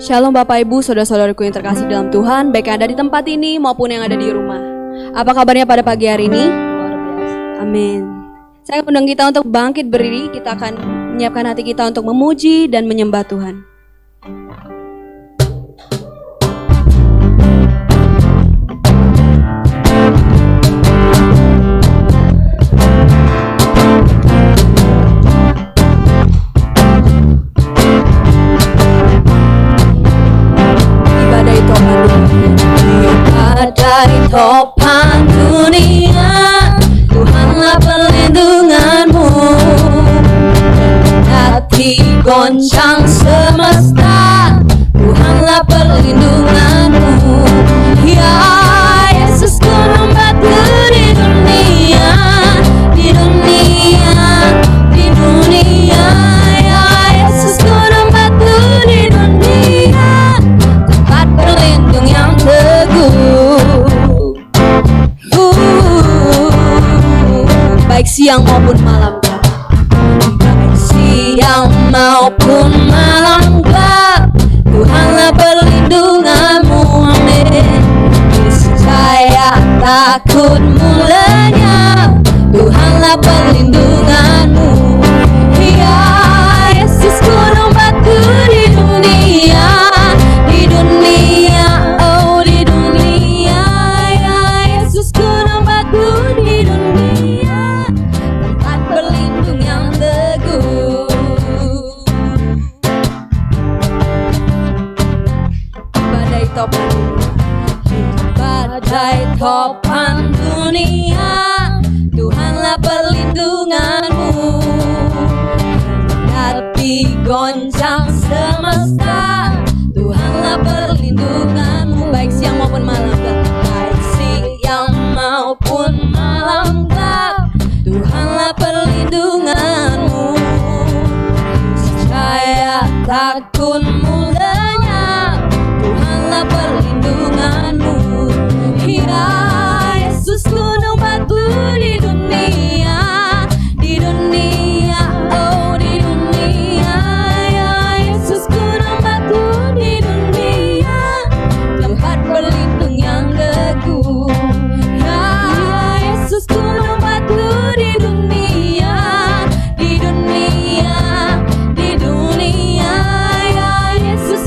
Shalom Bapak Ibu, saudara-saudaraku yang terkasih dalam Tuhan, baik yang ada di tempat ini maupun yang ada di rumah. Apa kabarnya pada pagi hari ini? Luar biasa. Amin. Saya undang kita untuk bangkit berdiri, kita akan menyiapkan hati kita untuk memuji dan menyembah Tuhan. Badai topan dunia, Tuhanlah perlindunganmu. Hati goncang semesta, Tuhanlah perlindunganmu. Ya Yesus gunung batu di dunia, di dunia, di dunia. Ya Yesus gunung batu di dunia, tempat berlindung yang teguh. Baik siang maupun malam, baik siang maupun malam gelap, Tuhanlah perlindunganmu. Amin. Niscaya takut mulanya, Tuhanlah perlindunganmu. Ya Yesus gunung batu di dunia, di dunia, oh di dunia. Ya Yesus gunung batu di dunia, tempat berlindung yang teguh. Badai topan dunia, badai topan dunia, Tuhanlah perlindunganmu. Hati goncang semesta, Tuhanlah perlindunganmu. Baik siang maupun malam gelap, baik siang maupun malam gelap, Tuhanlah perlindunganmu. Saya takut mulanya, Tuhanlah perlindunganmu. Ya Yesus gunung batu di dunia, di dunia, oh di dunia. Ya Yesus gunung batu di dunia, tempat berlindung yang teguh. Ya Yesus gunung batu di dunia, di dunia, di dunia. Ya Yesus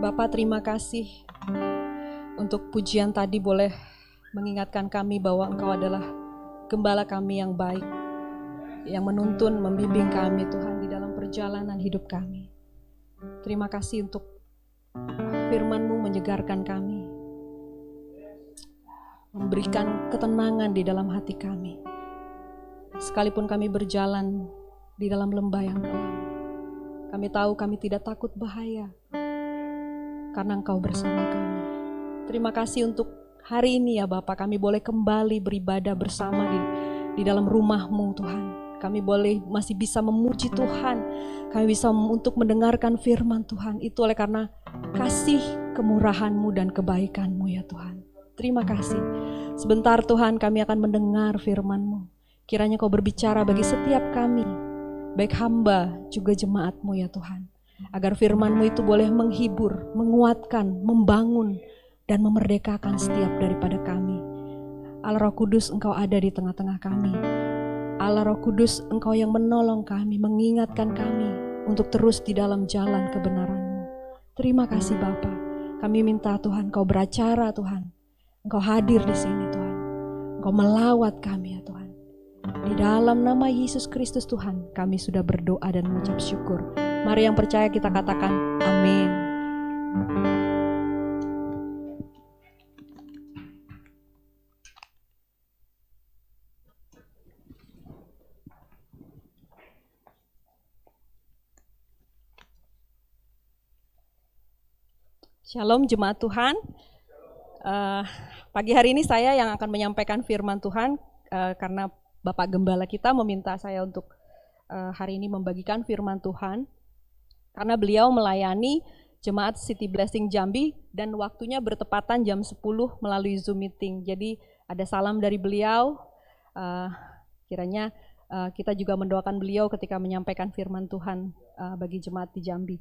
Bapak, terima kasih untuk pujian tadi boleh mengingatkan kami bahwa Engkau adalah gembala kami yang baik, yang menuntun, membimbing kami Tuhan di dalam perjalanan hidup kami. Terima kasih untuk firman-Mu menyegarkan kami, memberikan ketenangan di dalam hati kami. Sekalipun kami berjalan di dalam lembah yang gelap, kami tahu kami tidak takut bahaya, karena Engkau bersama kami. Terima kasih untuk hari ini ya Bapak, kami boleh kembali beribadah bersama di dalam rumah-Mu Tuhan. Kami boleh masih bisa memuji Tuhan, kami bisa untuk mendengarkan firman Tuhan. Itu oleh karena kasih, kemurahan-Mu dan kebaikan-Mu ya Tuhan. Terima kasih. Sebentar Tuhan kami akan mendengar firman-Mu. Kiranya Kau berbicara bagi setiap kami, baik hamba juga jemaat-Mu ya Tuhan. Agar firman-Mu itu boleh menghibur, menguatkan, membangun, dan memerdekakan setiap daripada kami. Allah Roh Kudus, Engkau ada di tengah-tengah kami. Allah Roh Kudus, Engkau yang menolong kami, mengingatkan kami untuk terus di dalam jalan kebenaran-Mu. Terima kasih Bapa. Kami minta Tuhan, Kau beracara Tuhan. Engkau hadir di sini Tuhan. Engkau melawat kami ya Tuhan. Di dalam nama Yesus Kristus Tuhan, kami sudah berdoa dan mengucap syukur. Mari yang percaya kita katakan amin. Shalom jemaat Tuhan. Pagi hari ini saya yang akan menyampaikan firman Tuhan karena Bapak Gembala kita meminta saya untuk hari ini membagikan firman Tuhan. Karena beliau melayani jemaat City Blessing Jambi dan waktunya bertepatan jam 10 melalui Zoom meeting. Jadi ada salam dari beliau, kiranya kita juga mendoakan beliau ketika menyampaikan firman Tuhan bagi jemaat di Jambi.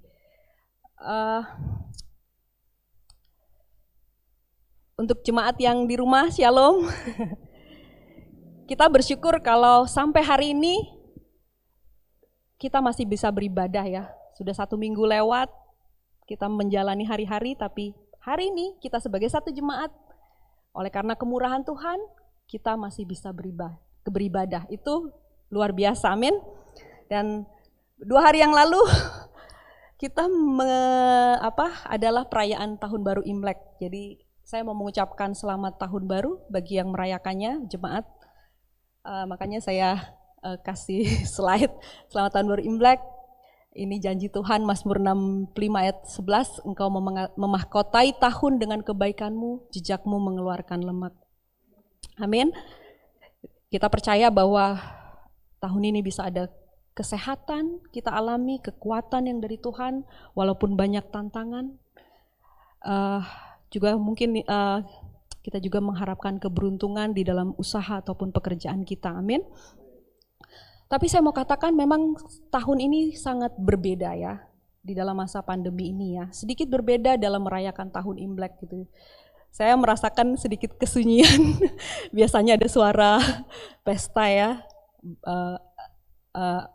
Untuk jemaat yang di rumah, shalom. Kita bersyukur kalau sampai hari ini kita masih bisa beribadah ya. Sudah 1 minggu lewat, kita menjalani hari-hari, tapi hari ini kita sebagai satu jemaat, oleh karena kemurahan Tuhan, kita masih bisa beribadah. Itu luar biasa, amin. Dan 2 hari yang lalu, kita adalah perayaan Tahun Baru Imlek. Jadi saya mau mengucapkan selamat Tahun Baru bagi yang merayakannya, jemaat. Makanya saya kasih slide, selamat Tahun Baru Imlek. Ini janji Tuhan, Mazmur 65 ayat 11, Engkau memahkotai tahun dengan kebaikan-Mu, jejakmu mengeluarkan lemak. Amin. Kita percaya bahwa tahun ini bisa ada kesehatan kita alami, kekuatan yang dari Tuhan, walaupun banyak tantangan. Juga mungkin kita juga mengharapkan keberuntungan di dalam usaha ataupun pekerjaan kita. Amin. Tapi saya mau katakan memang tahun ini sangat berbeda ya di dalam masa pandemi ini ya. Sedikit berbeda dalam merayakan tahun Imlek gitu. Saya merasakan sedikit kesunyian. Biasanya ada suara pesta ya,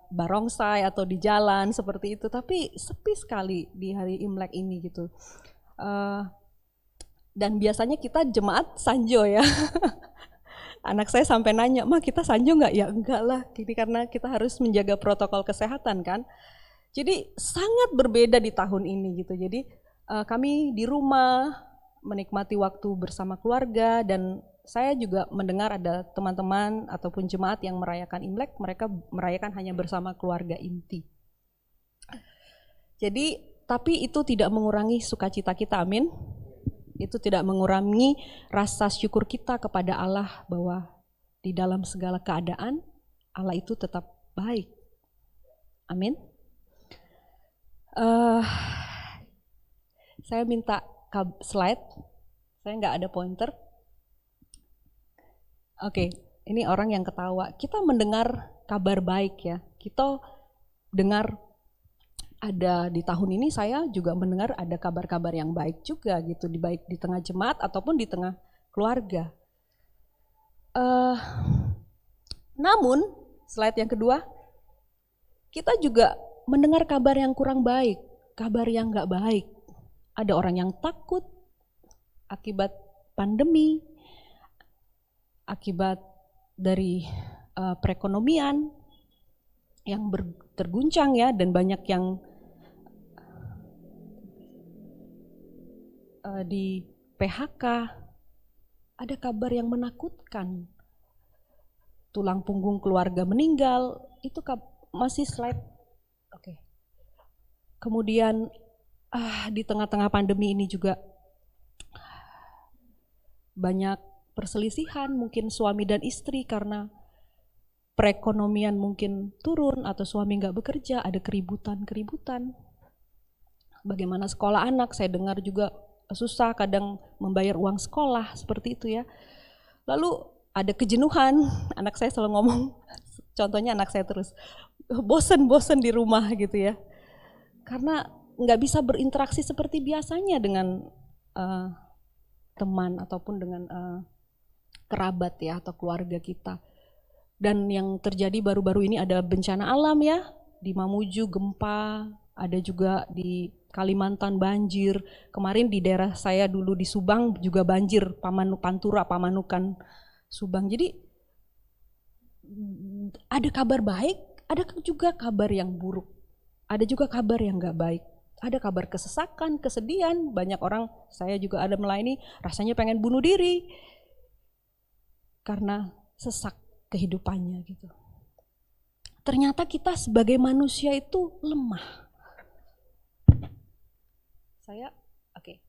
barongsai atau di jalan seperti itu. Tapi sepi sekali di hari Imlek ini gitu. Dan biasanya kita jemaat sanjo ya. Anak saya sampai nanya, "Ma, kita sanjo nggak?" Ya enggak lah, ini karena kita harus menjaga protokol kesehatan kan. Jadi sangat berbeda di tahun ini gitu. Jadi kami di rumah menikmati waktu bersama keluarga, dan saya juga mendengar ada teman-teman ataupun jemaat yang merayakan Imlek, mereka merayakan hanya bersama keluarga inti. Jadi tapi itu tidak mengurangi sukacita kita, amin. Itu tidak mengurangi rasa syukur kita kepada Allah bahwa di dalam segala keadaan Allah itu tetap baik. Amin. Saya minta slide. Saya nggak ada pointer. Oke, ini orang yang ketawa. Kita mendengar kabar baik ya. Kita dengar ada di tahun ini, saya juga mendengar ada kabar-kabar yang baik juga gitu, baik di tengah jemaat ataupun di tengah keluarga. Namun slide yang kedua, kita juga mendengar kabar yang kurang baik. kabar yang gak baik. Ada orang yang takut akibat pandemi, akibat dari perekonomian yang terguncang ya, dan banyak yang di PHK. Ada kabar yang menakutkan, tulang punggung keluarga meninggal, itu masih slide. Oke. Kemudian di tengah-tengah pandemi ini juga banyak perselisihan, mungkin suami dan istri karena perekonomian mungkin turun atau suami nggak bekerja, ada keributan. Bagaimana sekolah anak, saya dengar juga susah kadang membayar uang sekolah, seperti itu ya. Lalu ada kejenuhan, anak saya selalu ngomong, contohnya anak saya terus, bosen di rumah gitu ya. Karena nggak bisa berinteraksi seperti biasanya dengan teman ataupun dengan kerabat ya, atau keluarga kita. Dan yang terjadi baru-baru ini ada bencana alam ya, di Mamuju gempa, ada juga di Kalimantan banjir. Kemarin di daerah saya dulu di Subang juga banjir, Pantura, Pamanukan, Subang. Jadi ada kabar baik, ada juga kabar yang buruk. Ada juga kabar yang gak baik. Ada kabar kesesakan, kesedihan. Banyak orang, saya juga ada melayani, rasanya pengen bunuh diri karena sesak kehidupannya gitu. Ternyata kita sebagai manusia itu lemah. Oke.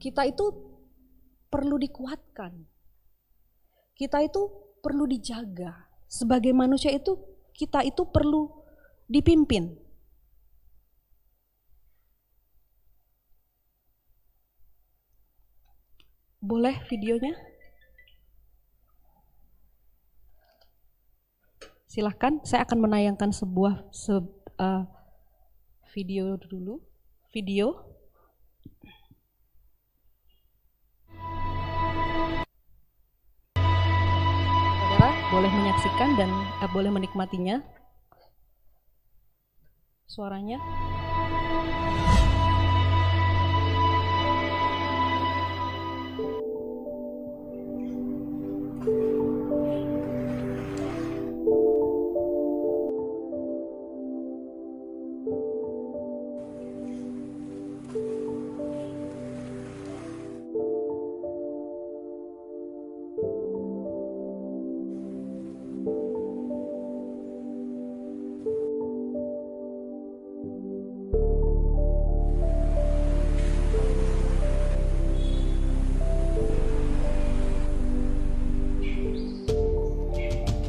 Kita itu perlu dikuatkan. Kita itu perlu dijaga. Sebagai manusia itu, kita itu perlu dipimpin. Boleh videonya? Silahkan, saya akan menayangkan sebuah video dulu. Video. Saudara boleh menyaksikan dan boleh menikmatinya. Suaranya.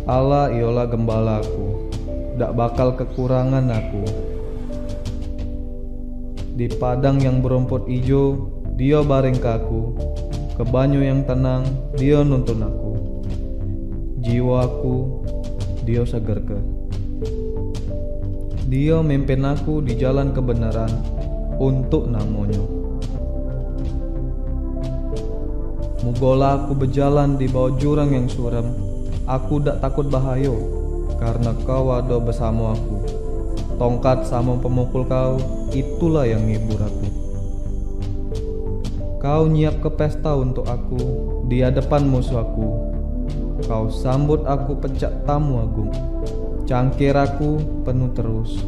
Allah ialah gembalaku, dak bakal kekurangan aku. Di padang yang berumput ijo, Dia baring kaku. Ke banyu yang tenang, Dia nuntun aku. Jiwaku, Dia segerke. Dia mimpin aku di jalan kebenaran untuk namanya. Mugola aku berjalan di bawah jurang yang suram. Aku dak takut bahayo, karena Kau ada bersama aku. Tongkat sama pemukul Kau, itulah yang ngibur aku. Kau nyiap ke pesta untuk aku, di hadapan musuh aku. Kau sambut aku pecah tamu agung. Cangkir aku penuh terus.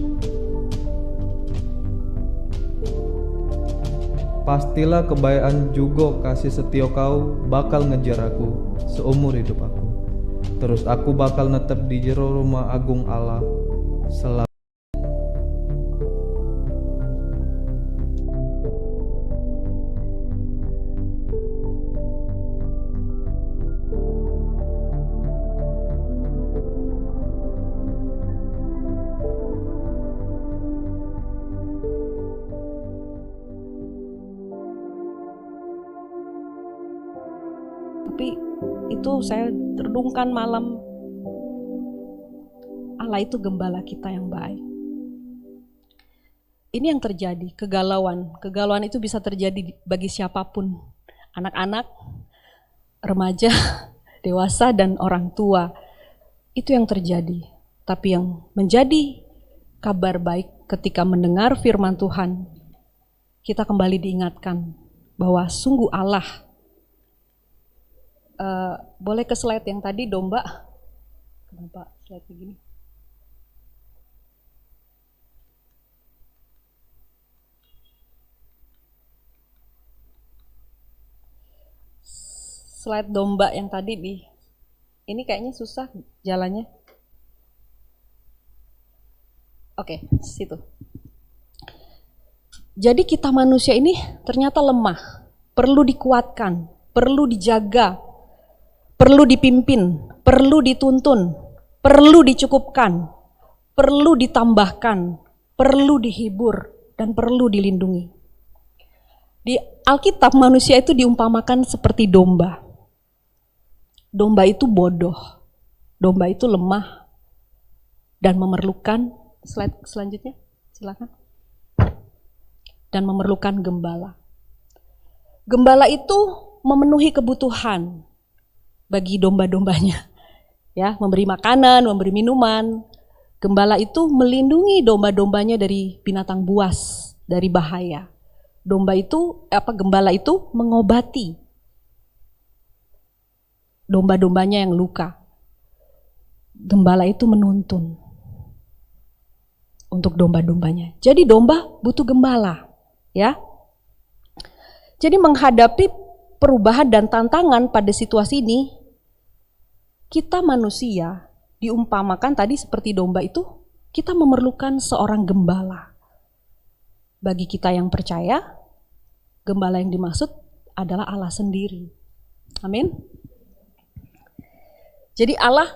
Pastilah kebaikan juga kasih setia Kau bakal ngejar aku seumur hidup aku. Terus aku bakal netep di jero rumah agung Allah selama. Tapi itu saya renungkan malam, Allah itu gembala kita yang baik. Ini yang terjadi, kegalauan. Kegalauan itu bisa terjadi bagi siapapun, anak-anak, remaja, dewasa, dan orang tua. Itu yang terjadi. Tapi yang menjadi kabar baik ketika mendengar firman Tuhan, kita kembali diingatkan bahwa sungguh Allah. Boleh ke slide yang tadi domba? Kenapa slide begini? Slide domba yang tadi ini kayaknya susah jalannya. Oke, situ. Jadi kita manusia ini ternyata lemah, perlu dikuatkan, perlu dijaga, perlu dipimpin, perlu dituntun, perlu dicukupkan, perlu ditambahkan, perlu dihibur, dan perlu dilindungi. Di Alkitab manusia itu diumpamakan seperti domba. Domba itu bodoh, domba itu lemah, dan memerlukan, slide selanjutnya, silakan. Dan memerlukan gembala. Gembala itu memenuhi kebutuhan bagi domba-dombanya, ya, memberi makanan, memberi minuman. Gembala itu melindungi domba-dombanya dari binatang buas, dari bahaya. Gembala itu mengobati domba-dombanya yang luka. Gembala itu menuntun untuk domba-dombanya. Jadi domba butuh gembala, ya. Jadi menghadapi perubahan dan tantangan pada situasi ini, kita manusia diumpamakan tadi seperti domba itu, kita memerlukan seorang gembala. Bagi kita yang percaya, gembala yang dimaksud adalah Allah sendiri. Amin. Jadi Allah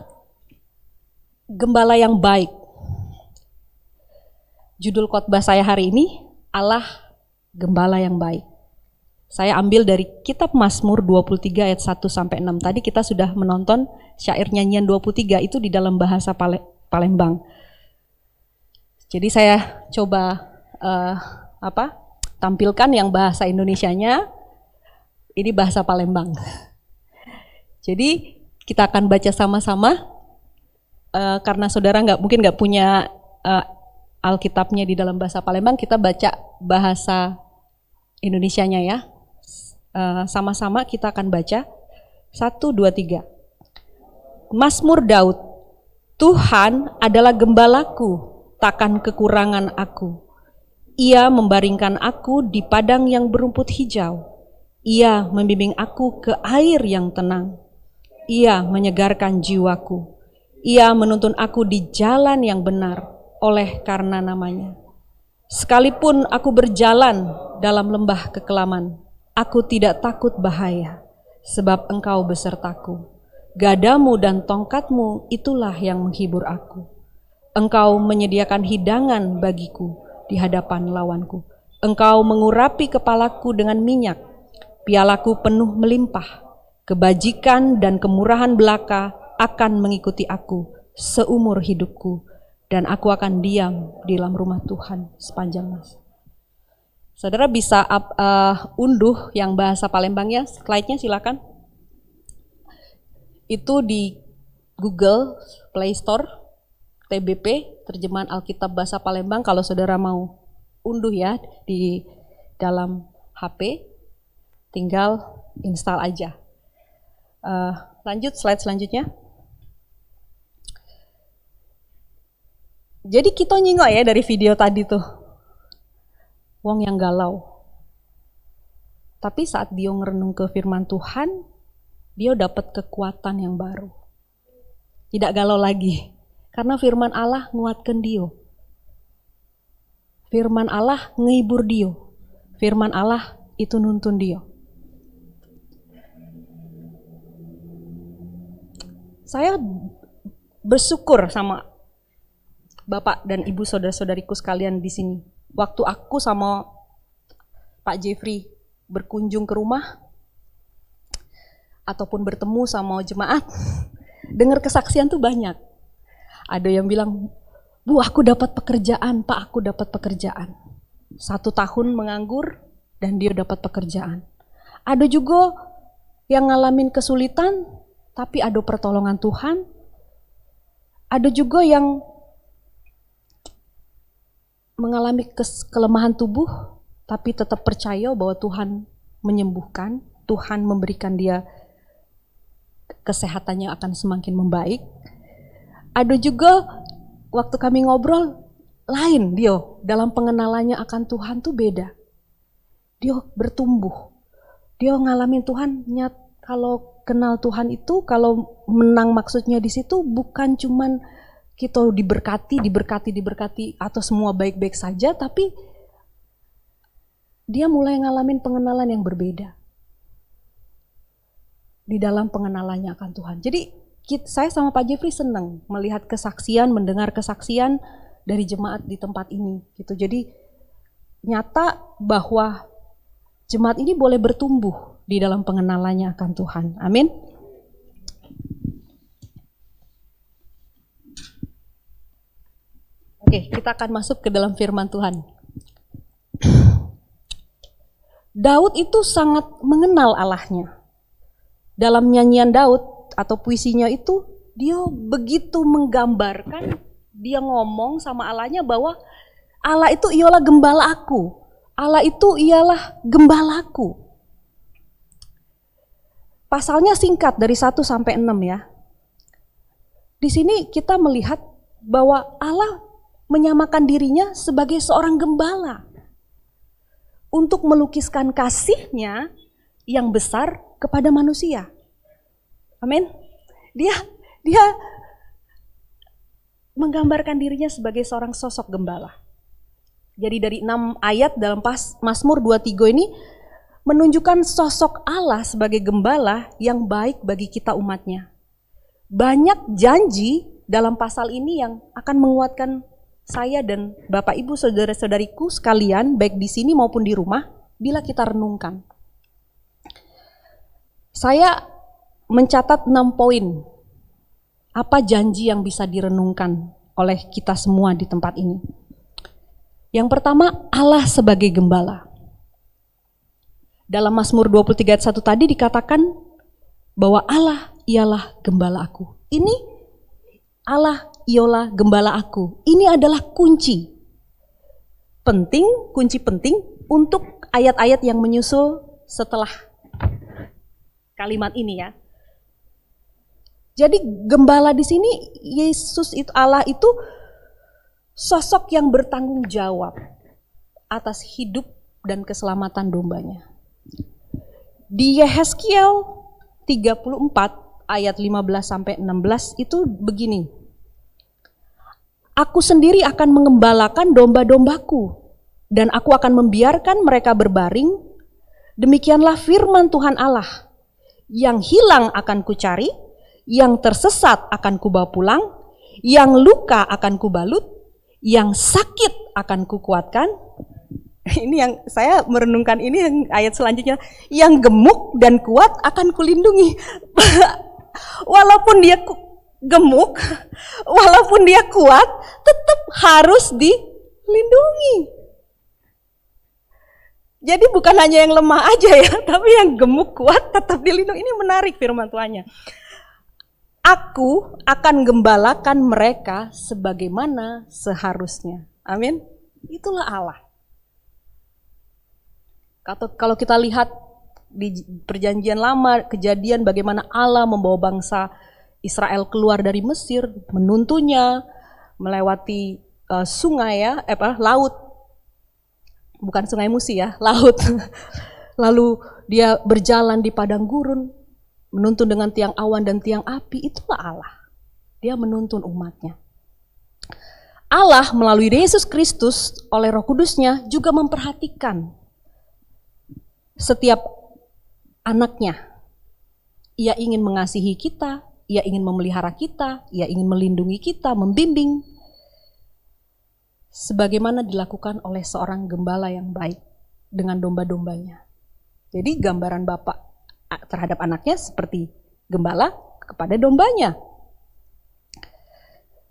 gembala yang baik. Judul khotbah saya hari ini, Allah gembala yang baik. Saya ambil dari kitab Mazmur 23 ayat 1 sampai 6. Tadi kita sudah menonton syair nyanyian 23 itu di dalam bahasa Palembang. Jadi saya coba tampilkan yang bahasa Indonesianya, ini bahasa Palembang. Jadi kita akan baca sama-sama, karena saudara mungkin nggak punya Alkitabnya di dalam bahasa Palembang, kita baca bahasa Indonesianya ya. Sama-sama kita akan baca 1, 2, 3. Mazmur Daud, Tuhan adalah gembalaku, takkan kekurangan aku. Ia membaringkan aku di padang yang berumput hijau. Ia membimbing aku ke air yang tenang. Ia menyegarkan jiwaku. Ia menuntun aku di jalan yang benar oleh karena namanya. Sekalipun aku berjalan dalam lembah kekelaman, aku tidak takut bahaya, sebab Engkau besertaku. Gadamu dan tongkatmu itulah yang menghibur aku. Engkau menyediakan hidangan bagiku di hadapan lawanku. Engkau mengurapi kepalaku dengan minyak, pialaku penuh melimpah. Kebajikan dan kemurahan belaka akan mengikuti aku seumur hidupku, dan aku akan diam di dalam rumah Tuhan sepanjang masa. Saudara bisa unduh yang bahasa Palembangnya, slide-nya silakan. Itu di Google Play Store, TBP, terjemahan Alkitab bahasa Palembang, kalau saudara mau unduh ya di dalam HP, tinggal install aja. Lanjut, slide selanjutnya. Jadi kita nyingok ya dari video tadi tuh, wong yang galau. Tapi saat dia ngerenung ke firman Tuhan, dia dapat kekuatan yang baru. Tidak galau lagi, karena firman Allah nguatkan dia. Firman Allah ngehibur dia. Firman Allah itu nuntun dia. Saya bersyukur sama Bapak dan Ibu saudara-saudariku sekalian di sini. Waktu aku sama Pak Jeffrey berkunjung ke rumah ataupun bertemu sama jemaat, dengar kesaksian tuh banyak. Ada yang bilang, Bu, aku dapat pekerjaan, Pak, aku dapat pekerjaan. 1 tahun menganggur dan dia dapat pekerjaan. Ada juga yang ngalamin kesulitan, tapi ada pertolongan Tuhan. Ada juga yang mengalami kelemahan tubuh, tapi tetap percaya bahwa Tuhan menyembuhkan, Tuhan memberikan dia kesehatannya akan semakin membaik. Ada juga waktu kami ngobrol, lain dia dalam pengenalannya akan Tuhan tuh beda. Dia bertumbuh, dia ngalamin Tuhan. Kalau kenal Tuhan itu, kalau menang maksudnya di situ bukan cuman kita diberkati atau semua baik-baik saja, tapi dia mulai ngalamin pengenalan yang berbeda di dalam pengenalannya akan Tuhan. Jadi saya sama Pak Jeffrey senang melihat kesaksian, mendengar kesaksian dari jemaat di tempat ini gitu. Jadi nyata bahwa jemaat ini boleh bertumbuh di dalam pengenalannya akan Tuhan. Amin. Oke, kita akan masuk ke dalam firman Tuhan. Daud itu sangat mengenal Allahnya. Dalam nyanyian Daud atau puisinya itu, dia begitu menggambarkan, dia ngomong sama Allahnya bahwa Allah itu ialah gembala aku. Allah itu ialah gembalaku. Pasalnya singkat dari 1 sampai 6 ya. Di sini kita melihat bahwa Allah menyamakan dirinya sebagai seorang gembala untuk melukiskan kasihnya yang besar kepada manusia. Amin. Dia menggambarkan dirinya sebagai seorang sosok gembala. Jadi dari 6 ayat dalam Mazmur 23 ini menunjukkan sosok Allah sebagai gembala yang baik bagi kita umatnya. Banyak janji dalam pasal ini yang akan menguatkan saya dan Bapak Ibu saudara-saudariku sekalian, baik di sini maupun di rumah, bila kita renungkan. Saya mencatat 6 poin. Apa janji yang bisa direnungkan oleh kita semua di tempat ini? Yang pertama, Allah sebagai gembala. Dalam Mazmur 23 ayat 1 tadi dikatakan bahwa Allah ialah gembala aku. Ini Allah ialah gembala aku. Ini adalah kunci penting untuk ayat-ayat yang menyusul setelah kalimat ini ya. Jadi gembala di sini, Yesus itu, Allah itu sosok yang bertanggung jawab atas hidup dan keselamatan dombanya. Di Yehezkiel 34 ayat 15 sampai 16 itu begini. Aku sendiri akan mengembalakan domba-dombaku dan aku akan membiarkan mereka berbaring. Demikianlah firman Tuhan Allah. Yang hilang akan kucari, yang tersesat akan kubawa pulang, yang luka akan kubalut, yang sakit akan kukuatkan. Ini yang saya merenungkan ini yang ayat selanjutnya, yang gemuk dan kuat akan kulindungi. Walaupun dia gemuk, walaupun dia kuat, tetap harus dilindungi. Jadi bukan hanya yang lemah aja ya, tapi yang gemuk kuat tetap dilindungi. Ini menarik firman Tuhannya. Aku akan gembalakan mereka sebagaimana seharusnya. Amin. Itulah Allah. Kalau kita lihat di perjanjian lama, kejadian bagaimana Allah membawa bangsa Israel keluar dari Mesir, menuntunnya melewati sungai ya, laut. Bukan sungai Musi ya, laut. Lalu dia berjalan di padang gurun, menuntun dengan tiang awan dan tiang api. Itulah Allah. Dia menuntun umatnya. Allah melalui Yesus Kristus oleh Roh Kudusnya juga memperhatikan setiap anaknya. Ia ingin mengasihi kita, ia ingin memelihara kita, ia ingin melindungi kita, membimbing. Sebagaimana dilakukan oleh seorang gembala yang baik dengan domba-dombanya. Jadi gambaran Bapak terhadap anaknya seperti gembala kepada dombanya.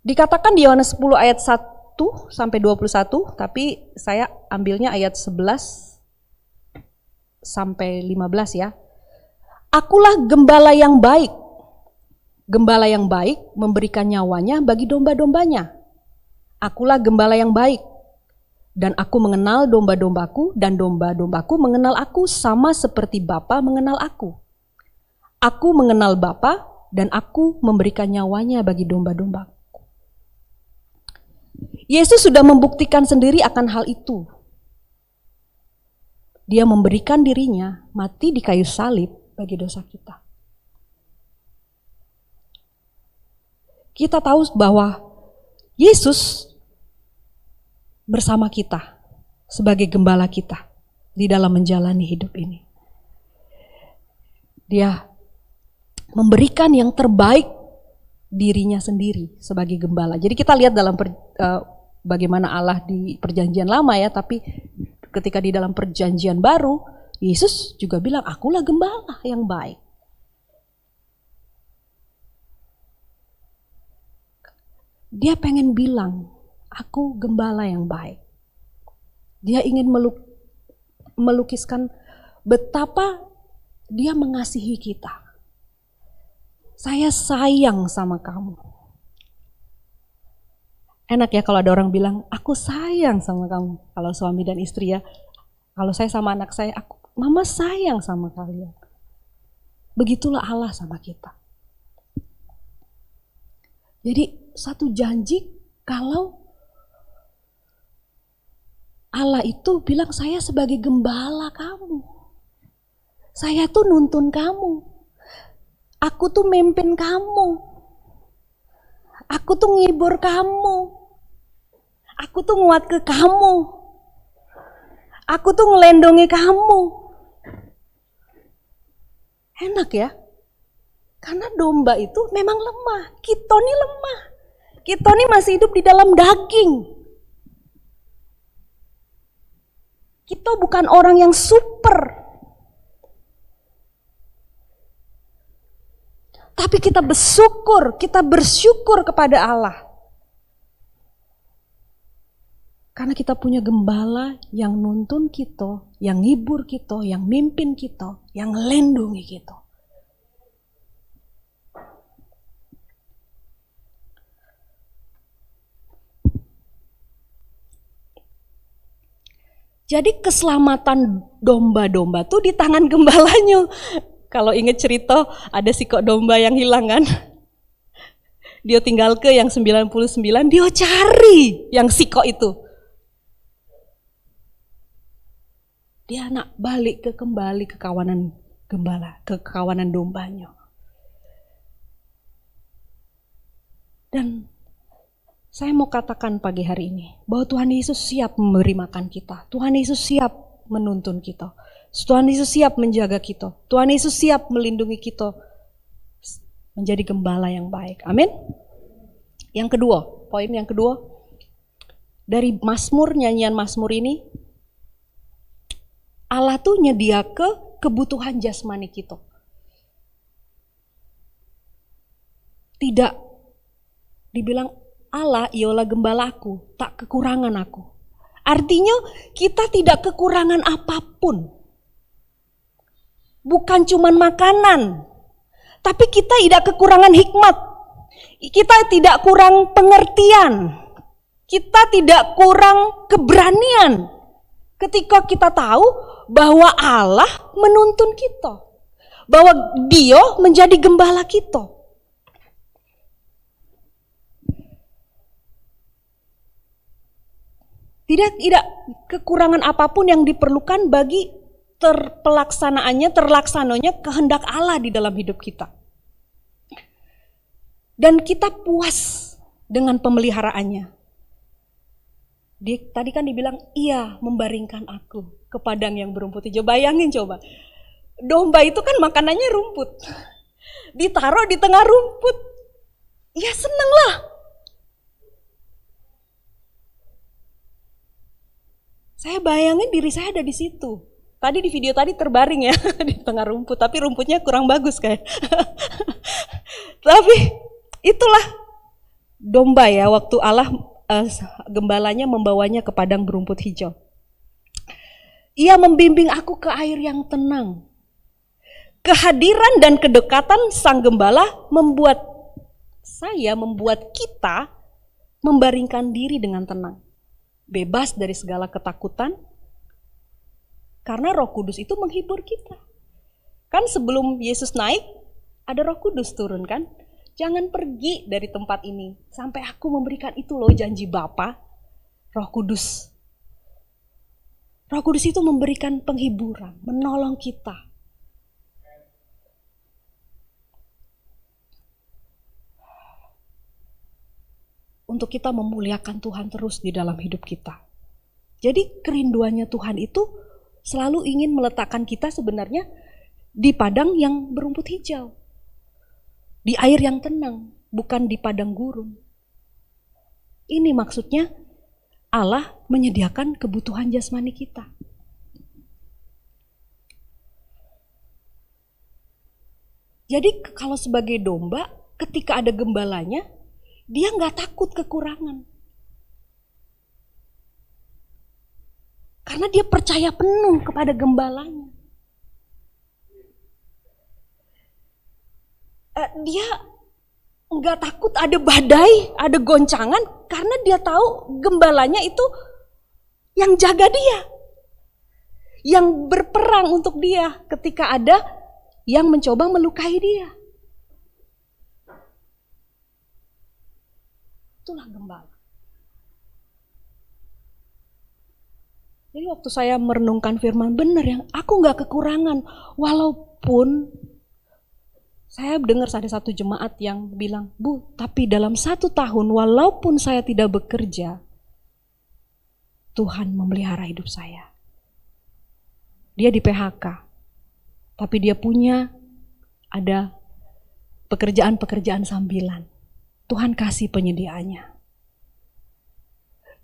Dikatakan di Yohanes 10 ayat 1 sampai 21, tapi saya ambilnya ayat 11 sampai 15 ya. Akulah gembala yang baik. Gembala yang baik memberikan nyawanya bagi domba-dombanya. Akulah gembala yang baik, dan aku mengenal domba-dombaku, dan domba-dombaku mengenal aku sama seperti Bapa mengenal aku. Aku mengenal Bapa, dan aku memberikan nyawanya bagi domba-dombaku. Yesus sudah membuktikan sendiri akan hal itu. Dia memberikan dirinya mati di kayu salib bagi dosa kita. Kita tahu bahwa Yesus bersama kita sebagai gembala kita di dalam menjalani hidup ini. Dia memberikan yang terbaik dirinya sendiri sebagai gembala. Jadi kita lihat dalam bagaimana Allah di perjanjian lama ya, tapi ketika di dalam perjanjian baru, Yesus juga bilang, akulah gembala yang baik. Dia pengen bilang, aku gembala yang baik. Dia ingin melukiskan betapa dia mengasihi kita. Saya sayang sama kamu. Enak ya kalau ada orang bilang, aku sayang sama kamu. Kalau suami dan istri ya. Kalau saya sama anak saya, mama sayang sama kalian. Begitulah Allah sama kita. Jadi satu janji kalau Allah itu bilang saya sebagai gembala kamu. Saya tuh nuntun kamu. Aku tuh mimpin kamu. Aku tuh ngibur kamu. Aku tuh nguat ke kamu. Aku tuh ngelendongi kamu. Enak ya? Karena domba itu memang lemah. Kita nih lemah. Kita nih masih hidup di dalam daging. Kita bukan orang yang super. Tapi kita bersyukur kepada Allah. Karena kita punya gembala yang nuntun kita, yang ngibur kita, yang mimpin kita, yang ngelindungi kita. Jadi keselamatan domba-domba tuh di tangan gembalanya. Kalau inget cerita ada sikok domba yang hilang kan. Dia tinggal ke yang 99, dia cari yang sikok itu. Dia nak balik kembali ke kawanan gembala, ke kawanan dombanya. Dan saya mau katakan pagi hari ini bahwa Tuhan Yesus siap memberi makan kita. Tuhan Yesus siap menuntun kita. Tuhan Yesus siap menjaga kita. Tuhan Yesus siap melindungi kita menjadi gembala yang baik. Amin. Yang kedua, poin yang kedua dari Mazmur, nyanyian Mazmur ini, Allah tuh nyedia kebutuhan jasmani kita. Tidak dibilang Allah ialah gembalaku, tak kekurangan aku. Artinya kita tidak kekurangan apapun. Bukan cuman makanan, tapi kita tidak kekurangan hikmat. Kita tidak kurang pengertian. Kita tidak kurang keberanian. Ketika kita tahu bahwa Allah menuntun kita. Bahwa Dia menjadi gembala kita. Tidak kekurangan apapun yang diperlukan bagi terlaksananya kehendak Allah di dalam hidup kita. Dan kita puas dengan pemeliharaannya. Tadi kan dibilang, ia membaringkan aku ke padang yang berumput hijau. Bayangin coba, domba itu kan makanannya rumput. Ditaruh di tengah rumput, ya seneng lah. Saya bayangin diri saya ada di situ. Tadi di video tadi terbaring ya di tengah rumput, tapi rumputnya kurang bagus kayak. Tapi itulah domba ya, waktu Allah gembalanya membawanya ke padang berumput hijau. Ia membimbing aku ke air yang tenang. Kehadiran dan kedekatan sang gembala membuat saya membuat kita membaringkan diri dengan tenang, bebas dari segala ketakutan, karena Roh Kudus itu menghibur kita. Kan sebelum Yesus naik, ada Roh Kudus turun kan? Jangan pergi dari tempat ini sampai aku memberikan itu loh janji Bapa, Roh Kudus. Roh Kudus itu memberikan penghiburan, menolong kita. Untuk kita memuliakan Tuhan terus di dalam hidup kita. Jadi kerinduannya Tuhan itu selalu ingin meletakkan kita sebenarnya di padang yang berumput hijau. Di air yang tenang, bukan di padang gurun. Ini maksudnya Allah menyediakan kebutuhan jasmani kita. Jadi kalau sebagai domba, ketika ada gembalanya, dia nggak takut kekurangan. Karena dia percaya penuh kepada gembalanya. Dia nggak takut ada badai, ada goncangan, karena dia tahu gembalanya itu yang jaga dia, yang berperang untuk dia ketika ada yang mencoba melukai dia. Itulah gembala. Jadi waktu saya merenungkan firman, benar yang aku nggak kekurangan, walaupun saya dengar ada satu jemaat yang bilang, Bu, tapi dalam 1 tahun walaupun saya tidak bekerja, Tuhan memelihara hidup saya. Dia di PHK, tapi dia punya ada pekerjaan-pekerjaan sambilan. Tuhan kasih penyediaannya.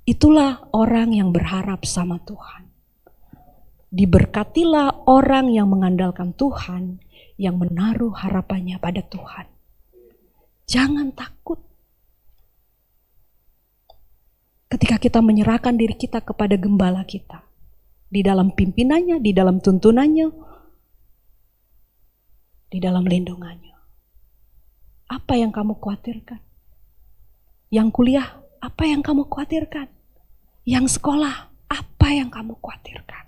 Itulah orang yang berharap sama Tuhan. Diberkatilah orang yang mengandalkan Tuhan, yang menaruh harapannya pada Tuhan. Jangan takut. Ketika kita menyerahkan diri kita kepada gembala kita, di dalam pimpinannya, di dalam tuntunannya, di dalam lindungannya. Apa yang kamu khawatirkan? Yang kuliah, apa yang kamu khawatirkan? Yang sekolah, apa yang kamu khawatirkan?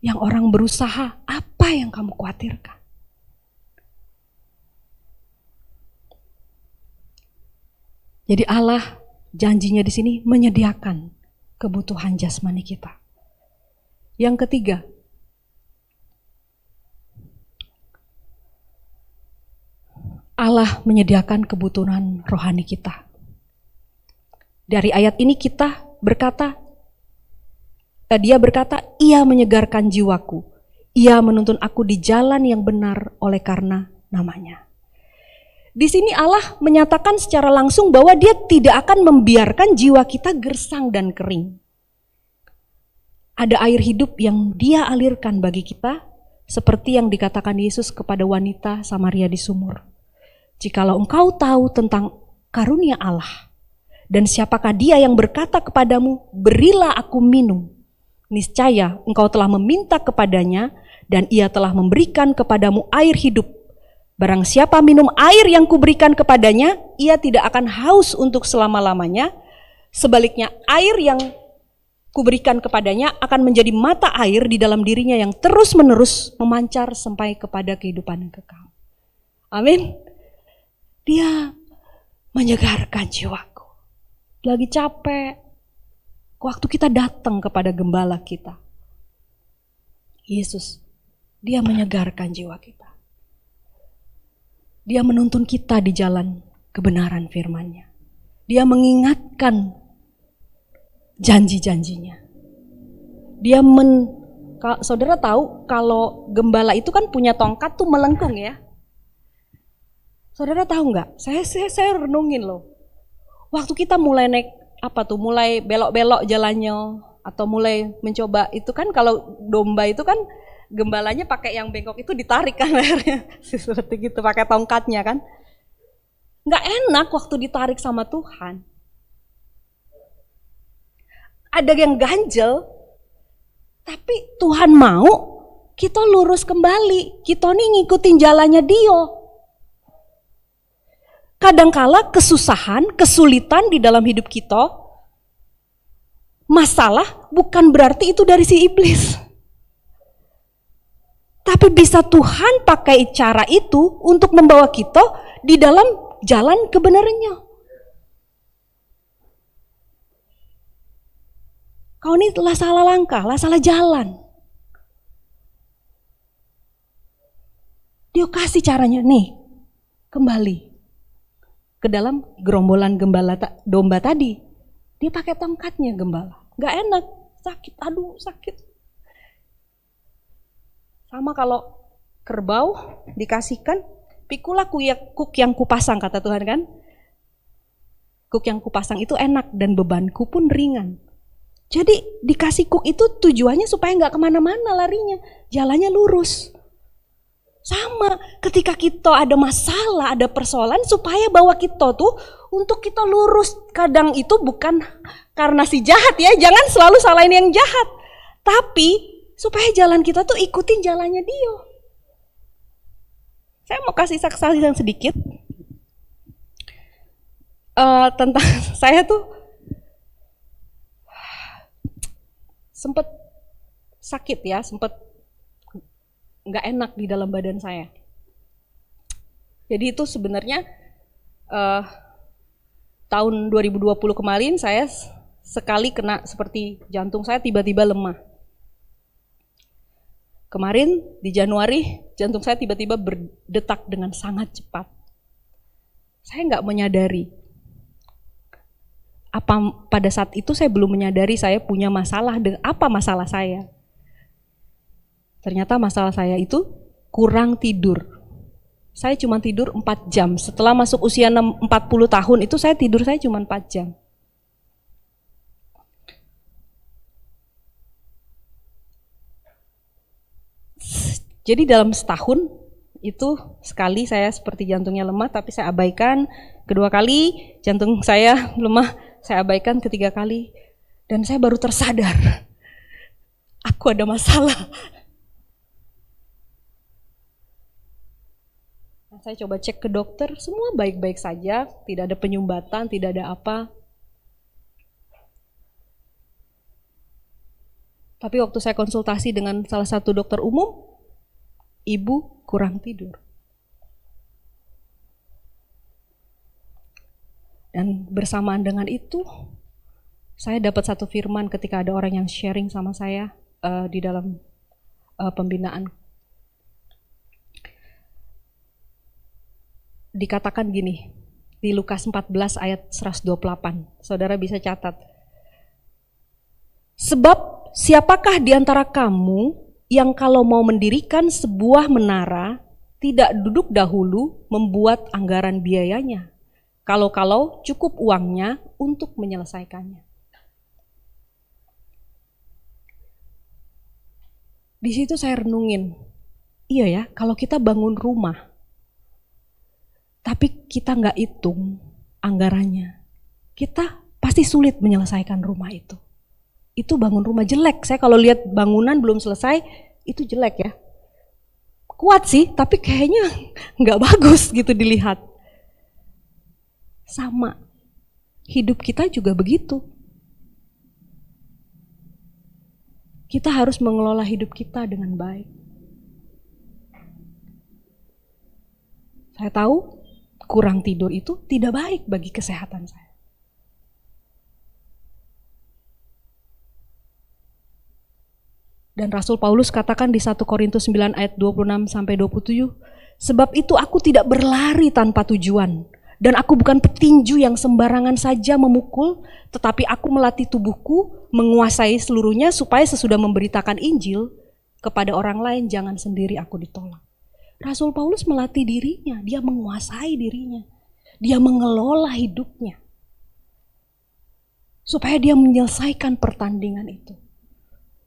Yang orang berusaha, apa yang kamu khawatirkan? Jadi Allah janjinya di sini menyediakan kebutuhan jasmani kita. Yang ketiga, Allah menyediakan kebutuhan rohani kita. Dari ayat ini kita berkata, dia berkata, ia menyegarkan jiwaku, ia menuntun aku di jalan yang benar oleh karena namanya. Di sini Allah menyatakan secara langsung bahwa dia tidak akan membiarkan jiwa kita gersang dan kering. Ada air hidup yang dia alirkan bagi kita, seperti yang dikatakan Yesus kepada wanita Samaria di sumur. Jikalau engkau tahu tentang karunia Allah, dan siapakah dia yang berkata kepadamu, berilah aku minum, niscaya engkau telah meminta kepadanya, dan ia telah memberikan kepadamu air hidup. Barang siapa minum air yang kuberikan kepadanya, ia tidak akan haus untuk selama-lamanya. Sebaliknya air yang kuberikan kepadanya akan menjadi mata air di dalam dirinya yang terus-menerus memancar sampai kepada kehidupan yang kekal. Amin. Dia menyegarkan jiwaku. Lagi capek, waktu kita datang kepada gembala kita, Yesus, dia menyegarkan jiwa kita. Dia menuntun kita di jalan kebenaran firman-Nya. Dia mengingatkan janji-janjinya. Saudara tahu kalau gembala itu kan punya tongkat tuh melengkung ya. Saudara tahu nggak? Saya renungin loh. Waktu kita mulai naik mulai belok-belok jalannya atau mulai mencoba itu kan kalau domba itu kan gembalanya pakai yang bengkok itu ditarik kan lehernya seperti gitu pakai tongkatnya kan. Nggak enak waktu ditarik sama Tuhan. Ada yang ganjel, tapi Tuhan mau kita lurus kembali. Kita nih ngikutin jalannya Dia. kadangkala kesusahan, kesulitan di dalam hidup kita, masalah bukan berarti itu dari si iblis. Tapi bisa Tuhan pakai cara itu untuk membawa kita di dalam jalan kebenarannya. Kau ini lah salah langkah, lah salah jalan. Dia kasih caranya, nih, kembali ke dalam gerombolan domba tadi. Dia pakai tongkatnya gembala. Gak enak, sakit, aduh sakit. Sama kalau kerbau dikasihkan, pikulah kuk yang kupasang, kata Tuhan kan. Kuk yang kupasang itu enak dan bebanku pun ringan. Jadi dikasih kuk itu tujuannya supaya gak kemana-mana larinya, jalannya lurus. Sama ketika kita ada masalah, ada persoalan, supaya bawa kita tuh untuk kita lurus. Kadang itu bukan karena si jahat ya, jangan selalu salahin yang jahat. Tapi supaya jalan kita tuh ikutin jalannya dia. Saya mau kasih saksi yang sedikit tentang saya tuh sempet sakit ya, sempet nggak enak di dalam badan saya. Jadi itu sebenarnya tahun 2020 kemarin saya sekali kena seperti jantung saya tiba-tiba lemah. Kemarin di Januari jantung saya tiba-tiba berdetak dengan sangat cepat. Saya nggak menyadari. Pada saat itu saya belum menyadari saya punya masalah. Apa masalah saya? Ternyata masalah saya itu kurang tidur. Saya cuma tidur 4 jam. Setelah masuk usia 40 tahun itu saya tidur saya cuma 4 jam. Jadi dalam setahun itu sekali saya seperti jantungnya lemah tapi saya abaikan. Kedua kali jantung saya lemah, saya abaikan. Ketiga kali dan saya baru tersadar aku ada masalah. Saya coba cek ke dokter, semua baik-baik saja, tidak ada penyumbatan, tidak ada apa. Tapi waktu saya konsultasi dengan salah satu dokter umum, ibu kurang tidur. Dan bersamaan dengan itu, saya dapat satu firman ketika ada orang yang sharing sama saya di dalam pembinaan. Dikatakan gini, di Lukas 14 ayat 128, saudara bisa catat. Sebab siapakah di antara kamu yang kalau mau mendirikan sebuah menara, tidak duduk dahulu membuat anggaran biayanya, kalau-kalau cukup uangnya untuk menyelesaikannya. Di situ saya renungin, iya ya, kalau kita bangun rumah, tapi kita nggak hitung anggarannya, kita pasti sulit menyelesaikan rumah itu. Itu bangun rumah jelek. Saya kalau lihat bangunan belum selesai, itu jelek ya. Kuat sih, tapi kayaknya nggak bagus gitu dilihat. Sama, hidup kita juga begitu. Kita harus mengelola hidup kita dengan baik. Saya tahu kurang tidur itu tidak baik bagi kesehatan saya. Dan Rasul Paulus katakan di 1 Korintus 9 ayat 26 sampai 27, sebab itu aku tidak berlari tanpa tujuan, dan aku bukan petinju yang sembarangan saja memukul, tetapi aku melatih tubuhku menguasai seluruhnya supaya sesudah memberitakan Injil kepada orang lain jangan sendiri aku ditolak. Rasul Paulus melatih dirinya, dia menguasai dirinya, dia mengelola hidupnya, supaya dia menyelesaikan pertandingan itu.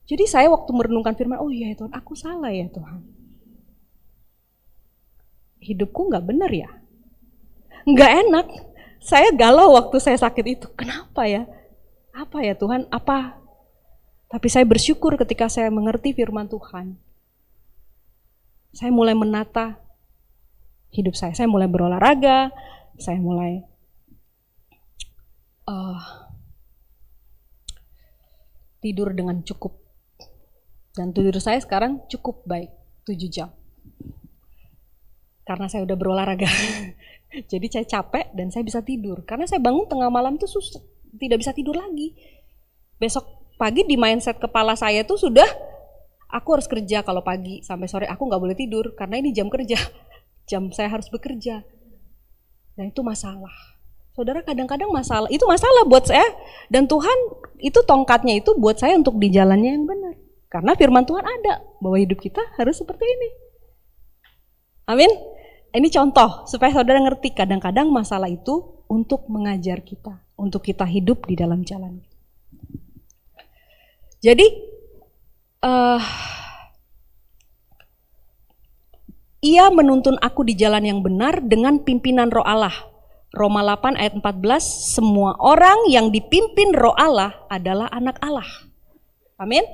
Jadi saya waktu merenungkan firman, oh iya ya Tuhan, aku salah ya Tuhan. Hidupku gak benar ya, gak enak, saya galau waktu saya sakit itu, kenapa ya? Apa ya Tuhan, apa? Tapi saya bersyukur ketika saya mengerti firman Tuhan. Saya mulai menata hidup saya mulai berolahraga, saya mulai tidur dengan cukup. Dan tidur saya sekarang cukup baik, 7 jam. Karena saya udah berolahraga. Jadi saya capek dan saya bisa tidur. Karena saya bangun tengah malam tuh tidak bisa tidur lagi. Besok pagi di mindset kepala saya tuh sudah, aku harus kerja kalau pagi sampai sore aku nggak boleh tidur karena ini jam kerja. Jam saya harus bekerja. Dan itu masalah. Saudara, kadang-kadang itu masalah buat saya. Dan Tuhan itu tongkatnya itu buat saya untuk di jalannya yang benar. Karena firman Tuhan ada bahwa hidup kita harus seperti ini. Amin. Ini contoh supaya saudara ngerti kadang-kadang masalah itu untuk mengajar kita, untuk kita hidup di dalam jalan. Jadi ia menuntun aku di jalan yang benar dengan pimpinan Roh Allah. Roma 8 ayat 14, semua orang yang dipimpin Roh Allah adalah anak Allah. Amin.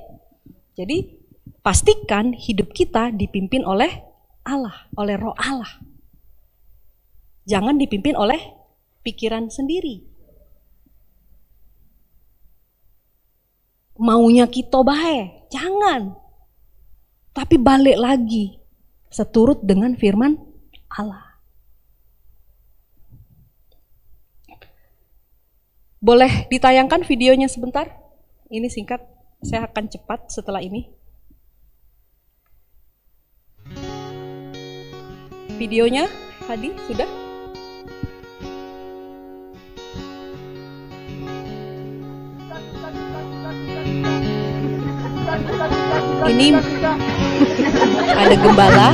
Jadi pastikan hidup kita dipimpin oleh Allah, oleh Roh Allah. Jangan dipimpin oleh pikiran sendiri. Maunya kita baik, jangan. Tapi balik lagi, seturut dengan firman Allah. Boleh ditayangkan videonya sebentar? Ini singkat, saya akan cepat setelah ini. Videonya, Hadi, sudah? Ini ada gembala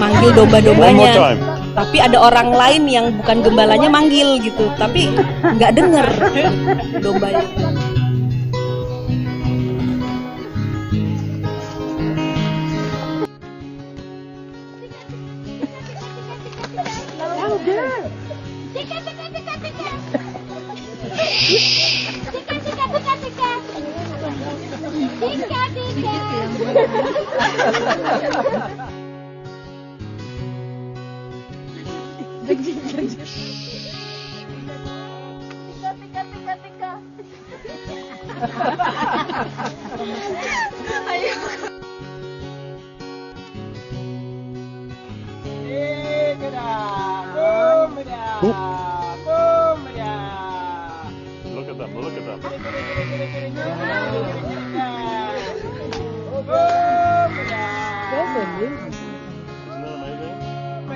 manggil domba-dombanya, tapi ada orang lain yang bukan gembalanya manggil gitu, tapi nggak denger dombanya. Look at them, look at them. Isn't that amazing?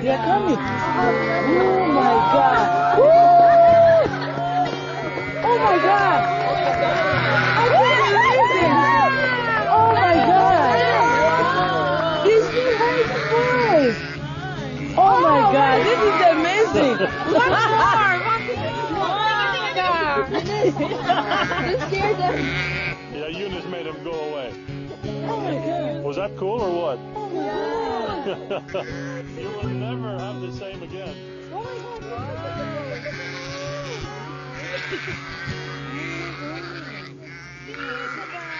They are coming. Oh my God. Woo! Oh my God. I think it's amazing. Oh my God. This is nice. Oh my God. This is amazing. One more. You scared them. Yeah, Eunice made him go away. Oh my God. Was that cool or what? Yeah. You will never have the same again. Oh my God.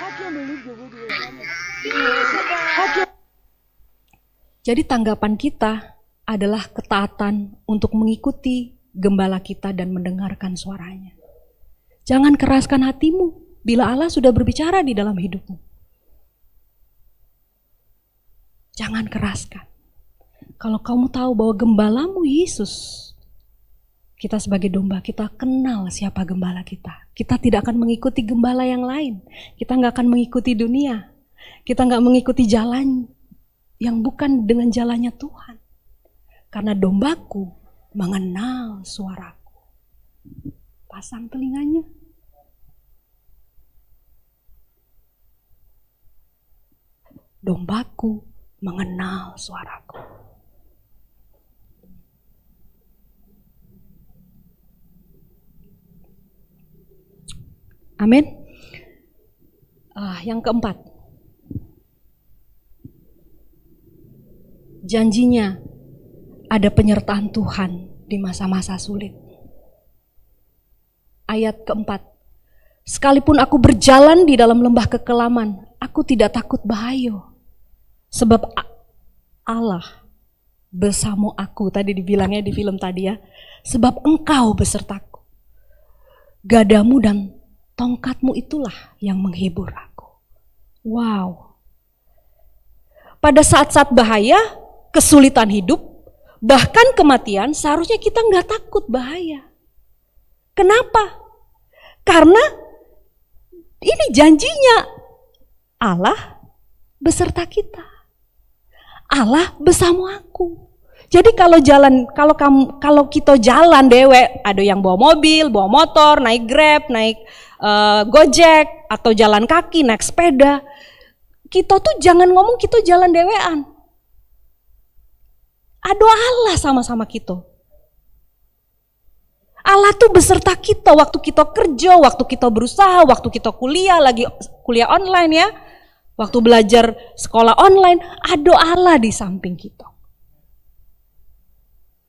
I can't believe the video. Jadi tanggapan kita adalah ketaatan untuk mengikuti gembala kita dan mendengarkan suaranya. Jangan keraskan hatimu bila Allah sudah berbicara di dalam hidupmu. Jangan keraskan. Kalau kamu tahu bahwa gembalamu Yesus, kita sebagai domba, kita kenal siapa gembala kita. Kita tidak akan mengikuti gembala yang lain. Kita nggak akan mengikuti dunia. Kita nggak mengikuti jalan yang bukan dengan jalannya Tuhan. Karena dombaku mengenal suaraku. Pasang telinganya. Dombaku mengenal suaraku. Amin. Yang keempat, janjinya ada penyertaan Tuhan di masa-masa sulit. Ayat keempat, sekalipun aku berjalan di dalam lembah kekelaman, aku tidak takut bahaya, sebab Allah bersama aku, tadi dibilangnya di film tadi ya, sebab engkau besertaku. Gadamu dan tongkatmu itulah yang menghibur aku. Wow. Pada saat-saat bahaya, kesulitan hidup, bahkan kematian, seharusnya kita nggak takut bahaya. Kenapa? Karena ini janjinya, Allah beserta kita. Allah bersama aku. Jadi kalau kita jalan dewe, ada yang bawa mobil, bawa motor, naik Grab, naik Gojek, atau jalan kaki, naik sepeda, kita tuh jangan ngomong kita jalan dewean. Ada Allah sama-sama kita. Allah tuh beserta kita waktu kita kerja, waktu kita berusaha, waktu kita kuliah, lagi kuliah online ya. Waktu belajar sekolah online, ada Allah di samping kita.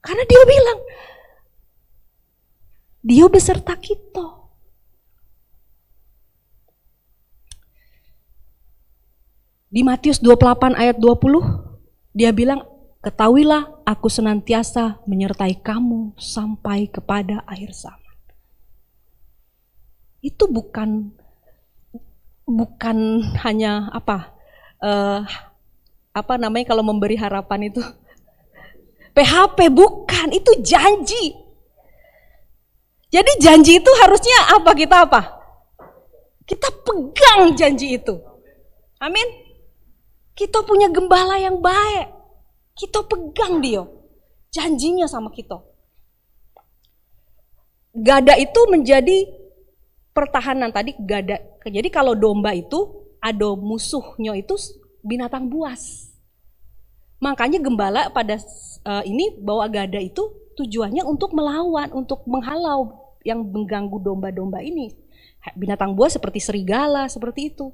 Karena dia bilang, dia beserta kita. Di Matius 28 ayat 20, dia bilang, ketahuilah aku senantiasa menyertai kamu sampai kepada akhir zaman. Itu bukan hanya apa namanya kalau memberi harapan itu PHP, bukan, itu janji. Jadi janji itu harusnya kita pegang janji itu. Amin. Kita punya gembala yang baik, kita pegang dia janjinya sama kita. Gada itu menjadi pertahanan tadi, gada. Jadi kalau domba itu ada musuhnya itu binatang buas. Makanya gembala pada ini bawa gada itu tujuannya untuk melawan, untuk menghalau yang mengganggu domba-domba ini. Binatang buas seperti serigala, seperti itu.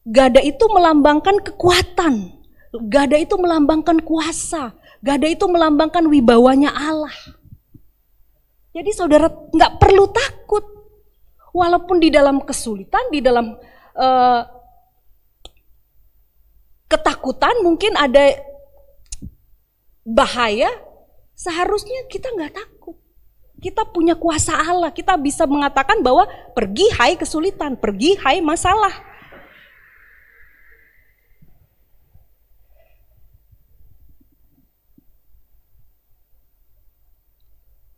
Gada itu melambangkan kekuatan. Gada itu melambangkan kuasa. Gada itu melambangkan wibawanya Allah. Jadi saudara nggak perlu takut. Walaupun di dalam kesulitan, di dalam ketakutan, mungkin ada bahaya, seharusnya kita nggak takut. Kita punya kuasa Allah, kita bisa mengatakan bahwa pergi hai kesulitan, pergi hai masalah.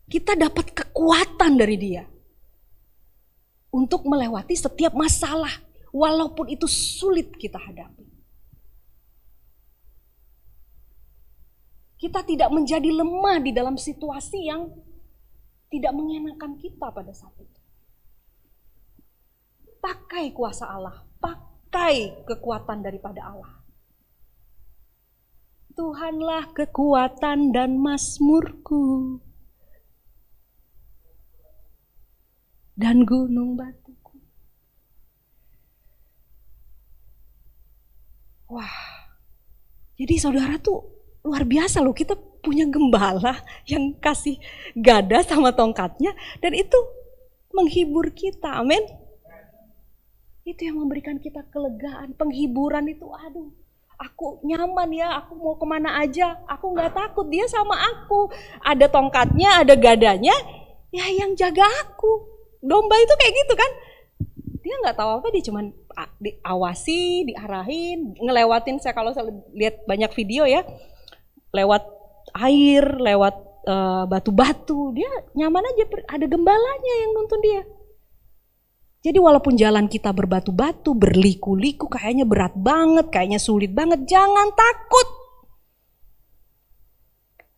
Kita dapat kekuatan dari dia untuk melewati setiap masalah, walaupun itu sulit kita hadapi. Kita tidak menjadi lemah di dalam situasi yang tidak mengenakan kita pada saat itu. Pakai kuasa Allah, pakai kekuatan daripada Allah. Tuhanlah kekuatan dan mazmurku, dan gunung batuku. Wah, jadi saudara tuh luar biasa loh, kita punya gembala yang kasih gada sama tongkatnya, dan itu menghibur kita, amin. Itu yang memberikan kita kelegaan, penghiburan itu, aduh, aku nyaman ya, aku mau kemana aja, aku gak takut, dia sama aku. Ada tongkatnya, ada gadanya, ya yang jaga aku. Domba itu kayak gitu kan, dia gak tahu apa, dia cuman diawasi, diarahin, ngelewatin. Saya kalau saya lihat banyak video ya, lewat air, lewat batu-batu, dia nyaman aja, ada gembalanya yang nuntun dia. Jadi walaupun jalan kita berbatu-batu, berliku-liku, kayaknya berat banget, kayaknya sulit banget, jangan takut.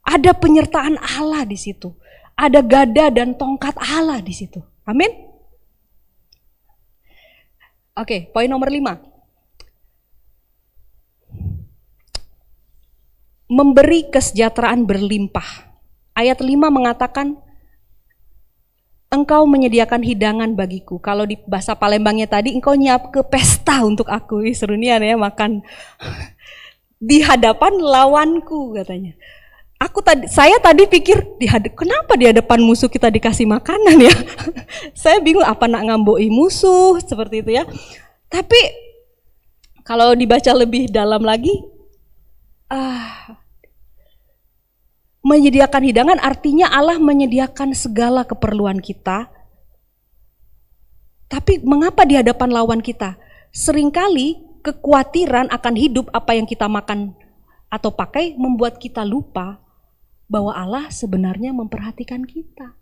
Ada penyertaan Allah di situ, ada gada dan tongkat Allah di situ. Amin. Oke, poin nomor 5. Memberi kesejahteraan berlimpah. Ayat 5 mengatakan, engkau menyediakan hidangan bagiku. Kalau di bahasa Palembangnya tadi, engkau nyiap ke pesta untuk aku. Seru nian ya, makan di hadapan lawanku katanya. Saya tadi pikir, kenapa di hadapan musuh kita dikasih makanan ya? Saya bingung, apa nak ngamboi musuh, seperti itu ya. Tapi kalau dibaca lebih dalam lagi, menyediakan hidangan artinya Allah menyediakan segala keperluan kita. Tapi mengapa di hadapan lawan kita? Seringkali kekhawatiran akan hidup apa yang kita makan atau pakai membuat kita lupa bahwa Allah sebenarnya memperhatikan kita.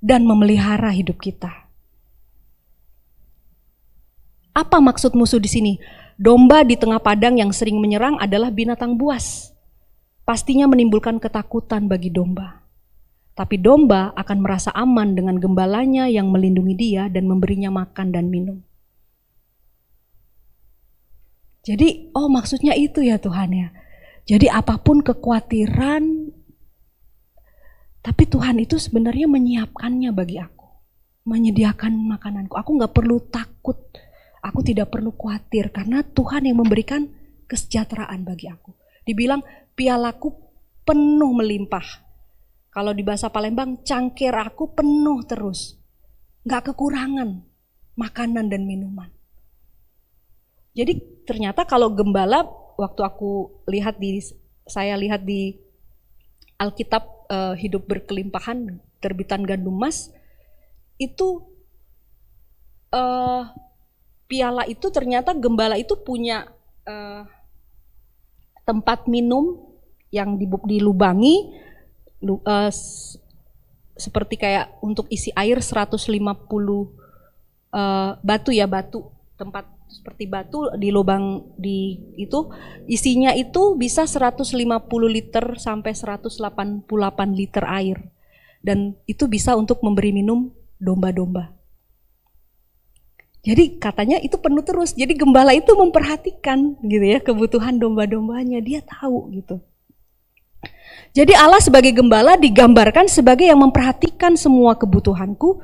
Dan memelihara hidup kita. Apa maksud musuh di sini? Domba di tengah padang yang sering menyerang adalah binatang buas. Pastinya menimbulkan ketakutan bagi domba. Tapi domba akan merasa aman dengan gembalanya yang melindungi dia dan memberinya makan dan minum. Jadi, maksudnya itu ya Tuhan ya. Jadi apapun kekhawatiran, tapi Tuhan itu sebenarnya menyiapkannya bagi aku. Menyediakan makananku. Aku gak perlu takut. Aku tidak perlu khawatir karena Tuhan yang memberikan kesejahteraan bagi aku. Dibilang pialaku penuh melimpah. Kalau di bahasa Palembang, cangkir aku penuh terus. Gak kekurangan makanan dan minuman. Jadi ternyata kalau gembala, waktu saya lihat di Alkitab Hidup Berkelimpahan, terbitan Gandum Mas, itu piala itu ternyata gembala itu punya tempat minum yang dilubangi seperti kayak untuk isi air 150 batu, tempat seperti batu di lubang di itu isinya itu bisa 150 liter sampai 188 liter air, dan itu bisa untuk memberi minum domba-domba. Jadi katanya itu penuh terus. Jadi gembala itu memperhatikan gitu ya kebutuhan domba-dombanya, dia tahu gitu. Jadi Allah sebagai gembala digambarkan sebagai yang memperhatikan semua kebutuhanku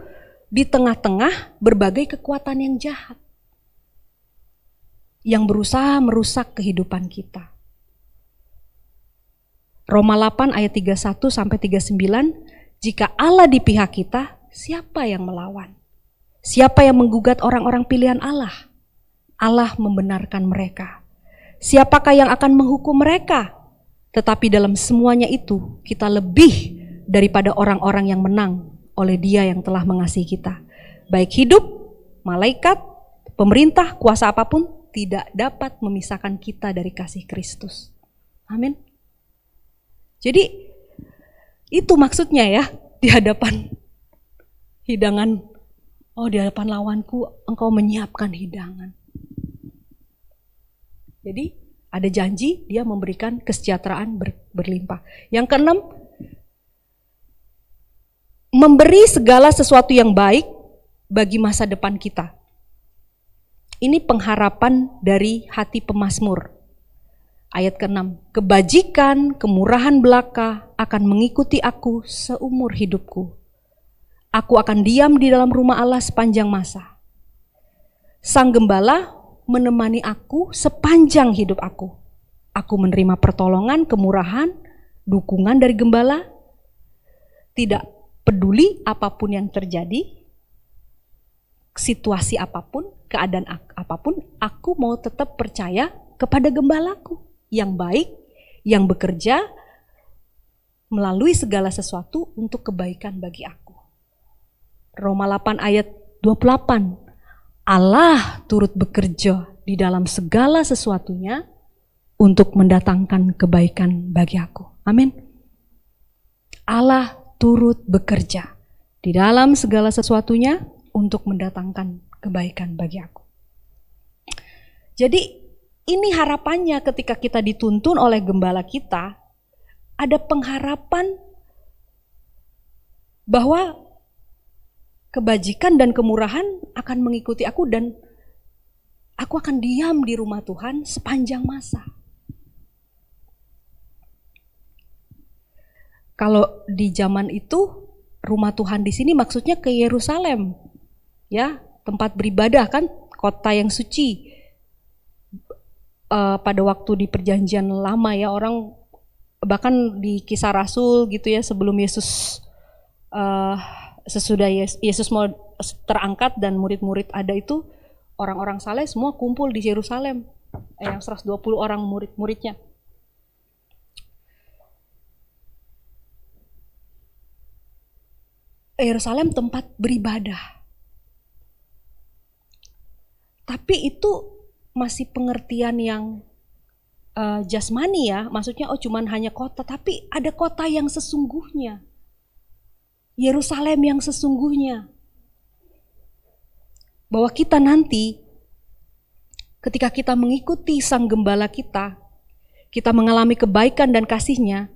di tengah-tengah berbagai kekuatan yang jahat yang berusaha merusak kehidupan kita. Roma 8 ayat 31 sampai 39, jika Allah di pihak kita, siapa yang melawan? Siapa yang menggugat orang-orang pilihan Allah? Allah membenarkan mereka. Siapakah yang akan menghukum mereka? Tetapi dalam semuanya itu, kita lebih daripada orang-orang yang menang oleh Dia yang telah mengasihi kita. Baik hidup, malaikat, pemerintah, kuasa apapun tidak dapat memisahkan kita dari kasih Kristus. Amin. Jadi itu maksudnya ya, di hadapan hidangan, di hadapan lawanku engkau menyiapkan hidangan. Jadi ada janji dia memberikan kesejahteraan berlimpah. Yang keenam, memberi segala sesuatu yang baik bagi masa depan kita. Ini pengharapan dari hati pemazmur. Ayat ke-6, kebajikan, kemurahan belaka akan mengikuti aku seumur hidupku. Aku akan diam di dalam rumah Allah sepanjang masa. Sang gembala menemani aku sepanjang hidup aku. Aku menerima pertolongan, kemurahan, dukungan dari gembala. Tidak peduli apapun yang terjadi, situasi apapun, keadaan apapun, aku mau tetap percaya kepada gembalaku yang baik, yang bekerja melalui segala sesuatu untuk kebaikan bagi aku. Roma 8 ayat 28, Allah turut bekerja di dalam segala sesuatunya untuk mendatangkan kebaikan bagi aku. Amin. Allah turut bekerja di dalam segala sesuatunya untuk mendatangkan kebaikan bagi aku. Jadi ini harapannya ketika kita dituntun oleh gembala kita, ada pengharapan bahwa kebajikan dan kemurahan akan mengikuti aku dan aku akan diam di rumah Tuhan sepanjang masa. Kalau di zaman itu rumah Tuhan di sini maksudnya ke Yerusalem, ya, tempat beribadah kan, kota yang suci. Pada waktu di perjanjian lama ya, orang bahkan di Kisah Rasul gitu ya, sebelum Yesus sesudah Yesus mau terangkat dan murid-murid ada itu, orang-orang saleh semua kumpul di Yerusalem, yang 120 orang murid-muridnya. Yerusalem tempat beribadah. Tapi itu masih pengertian yang jasmani ya, maksudnya cuman hanya kota, tapi ada kota yang sesungguhnya. Yerusalem yang sesungguhnya. Bahwa kita nanti ketika kita mengikuti Sang Gembala kita mengalami kebaikan dan kasih-Nya,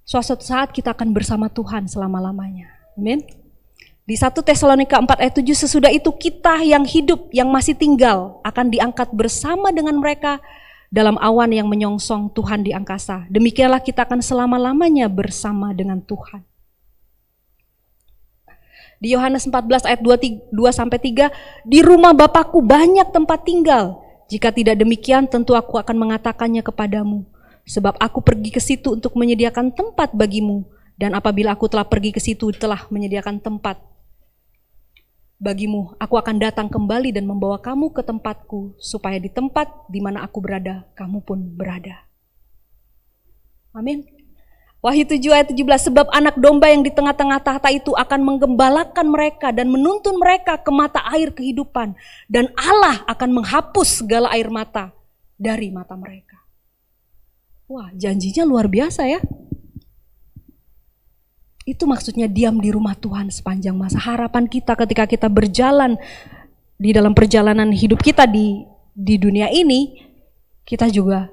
suatu saat kita akan bersama Tuhan selama-lamanya. Amin. Di 1 Tesalonika 4 ayat 7, sesudah itu kita yang hidup, yang masih tinggal, akan diangkat bersama dengan mereka dalam awan yang menyongsong Tuhan di angkasa. Demikianlah kita akan selama-lamanya bersama dengan Tuhan. Di Yohanes 14 ayat 2-3, di rumah Bapakku banyak tempat tinggal. Jika tidak demikian, tentu aku akan mengatakannya kepadamu. Sebab aku pergi ke situ untuk menyediakan tempat bagimu. Dan apabila aku telah pergi ke situ, telah menyediakan tempat bagimu, aku akan datang kembali dan membawa kamu ke tempatku, supaya di tempat di mana aku berada, kamu pun berada. Amin. Wahyu 7 ayat 17, sebab anak domba yang di tengah-tengah tahta itu akan menggembalakan mereka dan menuntun mereka ke mata air kehidupan. Dan Allah akan menghapus segala air mata dari mata mereka. Wah, janjinya luar biasa ya. Itu maksudnya diam di rumah Tuhan sepanjang masa. Harapan kita ketika kita berjalan di dalam perjalanan hidup kita di dunia ini, kita juga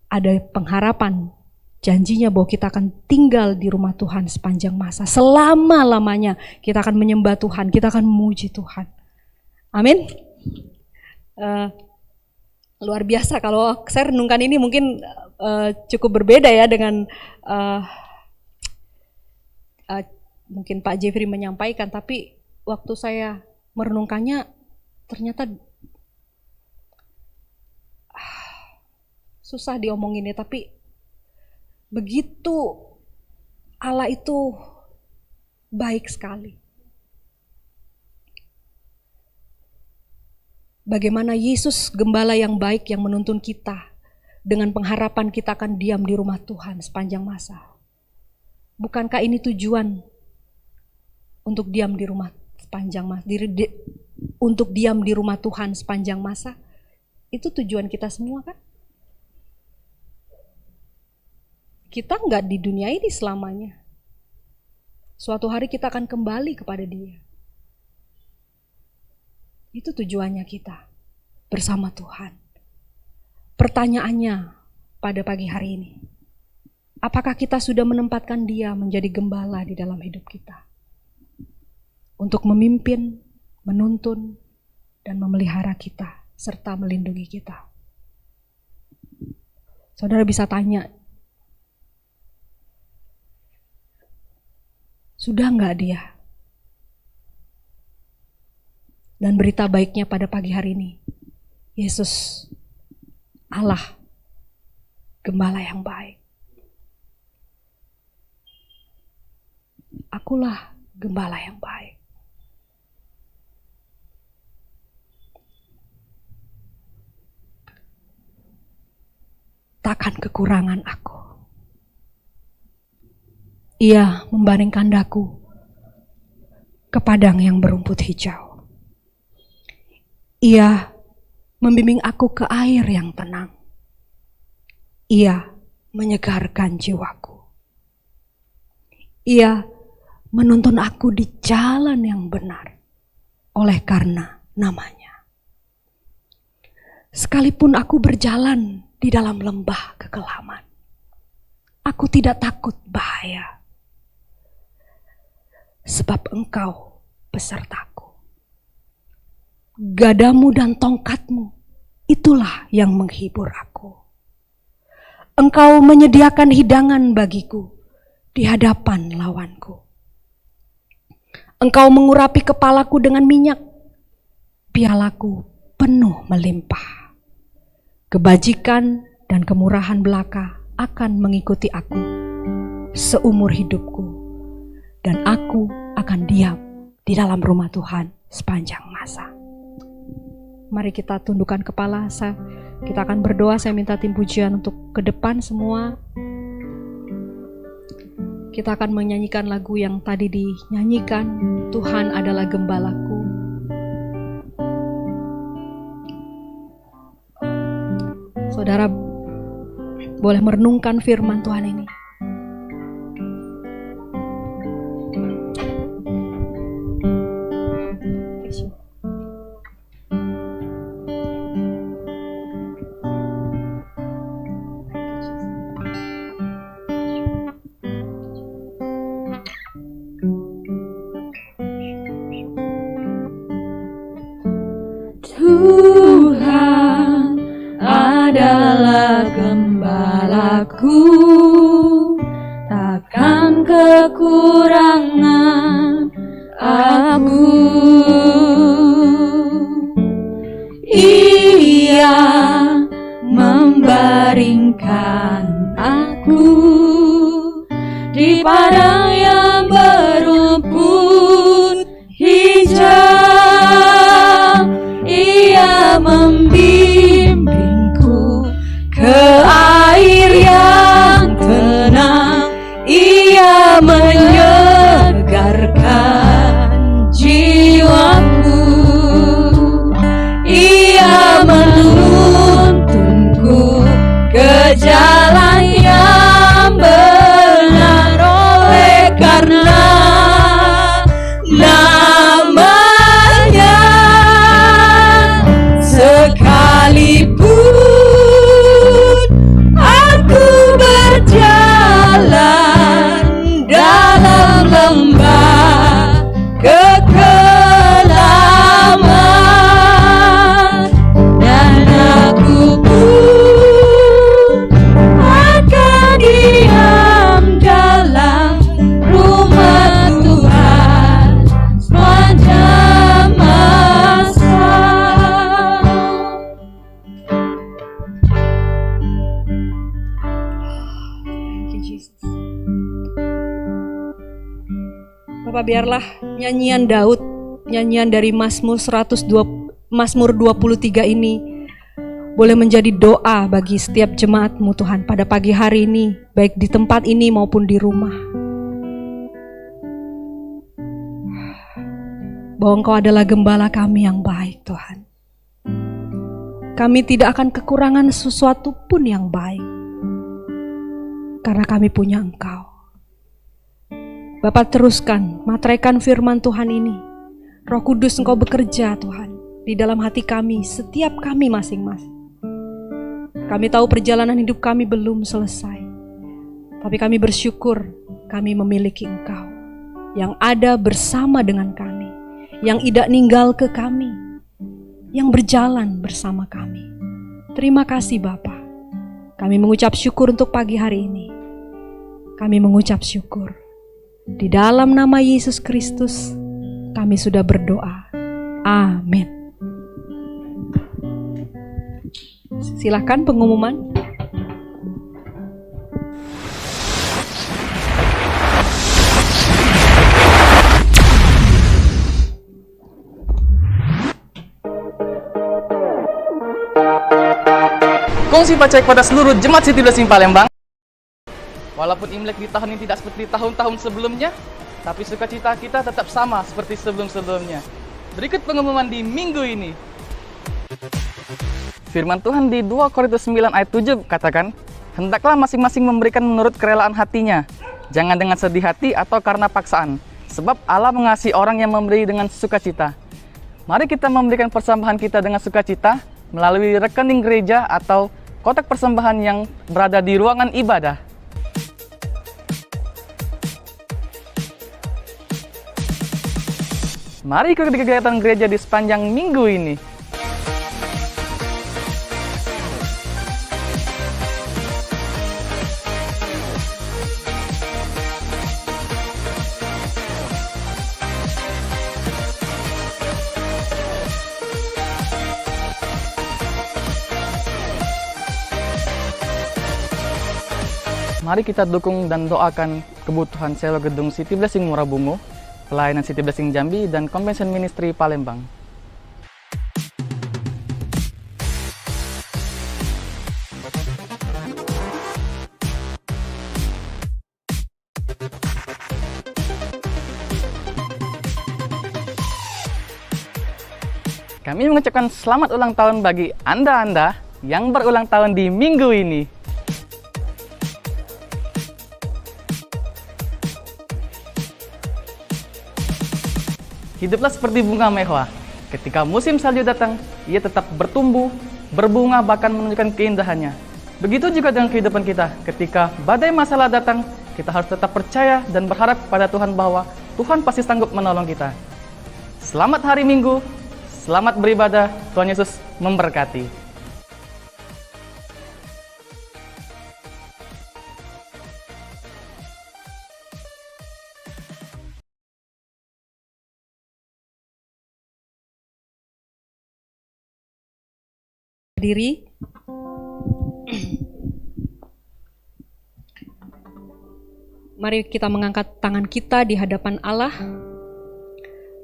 ada pengharapan. Janjinya bahwa kita akan tinggal di rumah Tuhan sepanjang masa. Selama-lamanya kita akan menyembah Tuhan, kita akan memuji Tuhan. Amin. Luar biasa kalau saya renungkan ini mungkin cukup berbeda ya dengan mungkin Pak Jeffrey menyampaikan, tapi waktu saya merenungkannya ternyata susah diomonginnya, tapi begitu Allah itu baik sekali. Bagaimana Yesus gembala yang baik yang menuntun kita dengan pengharapan kita akan diam di rumah Tuhan sepanjang masa. Bukankah ini tujuan untuk diam di rumah sepanjang masa? Untuk diam di rumah Tuhan sepanjang masa? Itu tujuan kita semua kan? Kita enggak di dunia ini selamanya. Suatu hari kita akan kembali kepada Dia. Itu tujuannya kita bersama Tuhan. Pertanyaannya pada pagi hari ini, apakah kita sudah menempatkan Dia menjadi gembala di dalam hidup kita? Untuk memimpin, menuntun, dan memelihara kita, serta melindungi kita. Saudara bisa tanya, sudah enggak Dia? Dan berita baiknya pada pagi hari ini, Yesus, Allah, gembala yang baik. Akulah gembala yang baik. Takkan kekurangan aku. Ia membaringkan daku ke padang yang berumput hijau. Ia membimbing aku ke air yang tenang. Ia menyegarkan jiwaku. Ia menuntun aku di jalan yang benar oleh karena namanya. Sekalipun aku berjalan di dalam lembah kekelaman, aku tidak takut bahaya. Sebab Engkau besertaku. Gadamu dan tongkatmu, itulah yang menghibur aku. Engkau menyediakan hidangan bagiku di hadapan lawanku. Engkau mengurapi kepalaku dengan minyak, pialaku penuh melimpah. Kebajikan dan kemurahan belaka akan mengikuti aku seumur hidupku. Dan aku akan akan diam di dalam rumah Tuhan sepanjang masa. Mari kita tundukkan kepala, kita akan berdoa. Saya minta tim pujian untuk ke depan semua. Kita akan menyanyikan lagu yang tadi dinyanyikan, Tuhan adalah gembalaku. Saudara boleh merenungkan firman Tuhan ini. Tuhan adalah gembalaku, takkan kekurangan aku. Ia membaringkan aku di padang yang berumput hijau. Ia membimbingku ke air yang tenang. Ia menyegarkan jiwaku. Ia menuntunku ke jalan yang benar. Oleh karena namanya, sekalipun aku berjalan dalam lembah kekelaman, dan aku pun akan diam dalam rumah Tuhan sepanjang masa. Thank you, Jesus. Bapak, biarlah nyanyian Daud, nyanyian dari Mazmur 23 ini boleh menjadi doa bagi setiap jemaat-Mu Tuhan pada pagi hari ini, baik di tempat ini maupun di rumah. Bahwa Engkau adalah gembala kami yang baik, Tuhan. Kami tidak akan kekurangan sesuatu pun yang baik, karena kami punya Engkau. Bapak, teruskan, materaikan firman Tuhan ini. Roh Kudus, Engkau bekerja Tuhan di dalam hati kami, setiap kami masing-masing. Kami tahu perjalanan hidup kami belum selesai, tapi kami bersyukur kami memiliki Engkau yang ada bersama dengan kami, yang tidak ninggal ke kami, yang berjalan bersama kami. Terima kasih Bapa. Kami mengucap syukur untuk pagi hari ini. Kami mengucap syukur. Di dalam nama Yesus Kristus kami sudah berdoa. Amin. Silakan pengumuman. Kongsi pacek pada seluruh jemaat City Blessing Palembang. Walaupun Imlek di tahun ini tidak seperti tahun-tahun sebelumnya, tapi sukacita kita tetap sama seperti sebelum-sebelumnya. Berikut pengumuman di minggu ini. Firman Tuhan di 2 Korintus 9 ayat 7 katakan, hendaklah masing-masing memberikan menurut kerelaan hatinya, jangan dengan sedih hati atau karena paksaan, sebab Allah mengasihi orang yang memberi dengan sukacita. Mari kita memberikan persembahan kita dengan sukacita melalui rekening gereja atau kotak persembahan yang berada di ruangan ibadah. Mari ikuti kegiatan gereja di sepanjang minggu ini. Mari kita dukung dan doakan kebutuhan sewa gedung City Blessing Muarabungu Pelayanan City Blessing Jambi, dan Convention Ministry Palembang. Kami mengucapkan selamat ulang tahun bagi Anda-Anda yang berulang tahun di minggu ini. Hiduplah seperti bunga mawar. Ketika musim salju datang, ia tetap bertumbuh, berbunga, bahkan menunjukkan keindahannya. Begitu juga dengan kehidupan kita. Ketika badai masalah datang, kita harus tetap percaya dan berharap pada Tuhan bahwa Tuhan pasti sanggup menolong kita. Selamat hari Minggu, selamat beribadah, Tuhan Yesus memberkati. Diri. Mari kita mengangkat tangan kita di hadapan Allah.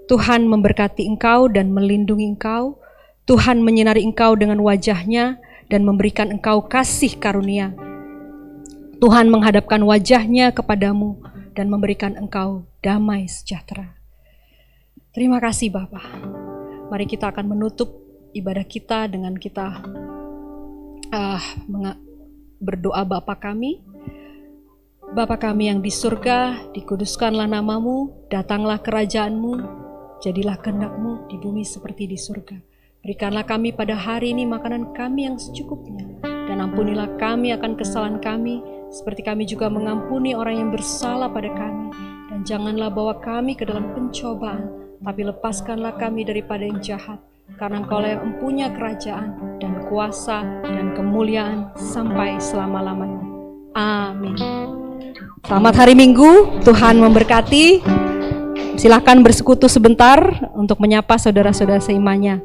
Tuhan memberkati engkau dan melindungi engkau. Tuhan menyinari engkau dengan wajah-Nya dan memberikan engkau kasih karunia. Tuhan menghadapkan wajah-Nya kepadamu dan memberikan engkau damai sejahtera. Terima kasih Bapa. Mari kita akan menutup ibadah kita dengan kita berdoa. Bapa kami yang di surga, dikuduskanlah namamu, datanglah kerajaanmu, jadilah kehendak-mu di bumi seperti di surga. Berikanlah kami pada hari ini makanan kami yang secukupnya, dan ampunilah kami akan kesalahan kami, seperti kami juga mengampuni orang yang bersalah pada kami. Dan janganlah bawa kami ke dalam pencobaan, tapi lepaskanlah kami daripada yang jahat. Karena Engkaulah yang mempunyai kerajaan dan kuasa dan kemuliaan sampai selama-lamanya. Amin. Selamat hari Minggu, Tuhan memberkati. Silakan bersekutu sebentar untuk menyapa saudara-saudara seimannya.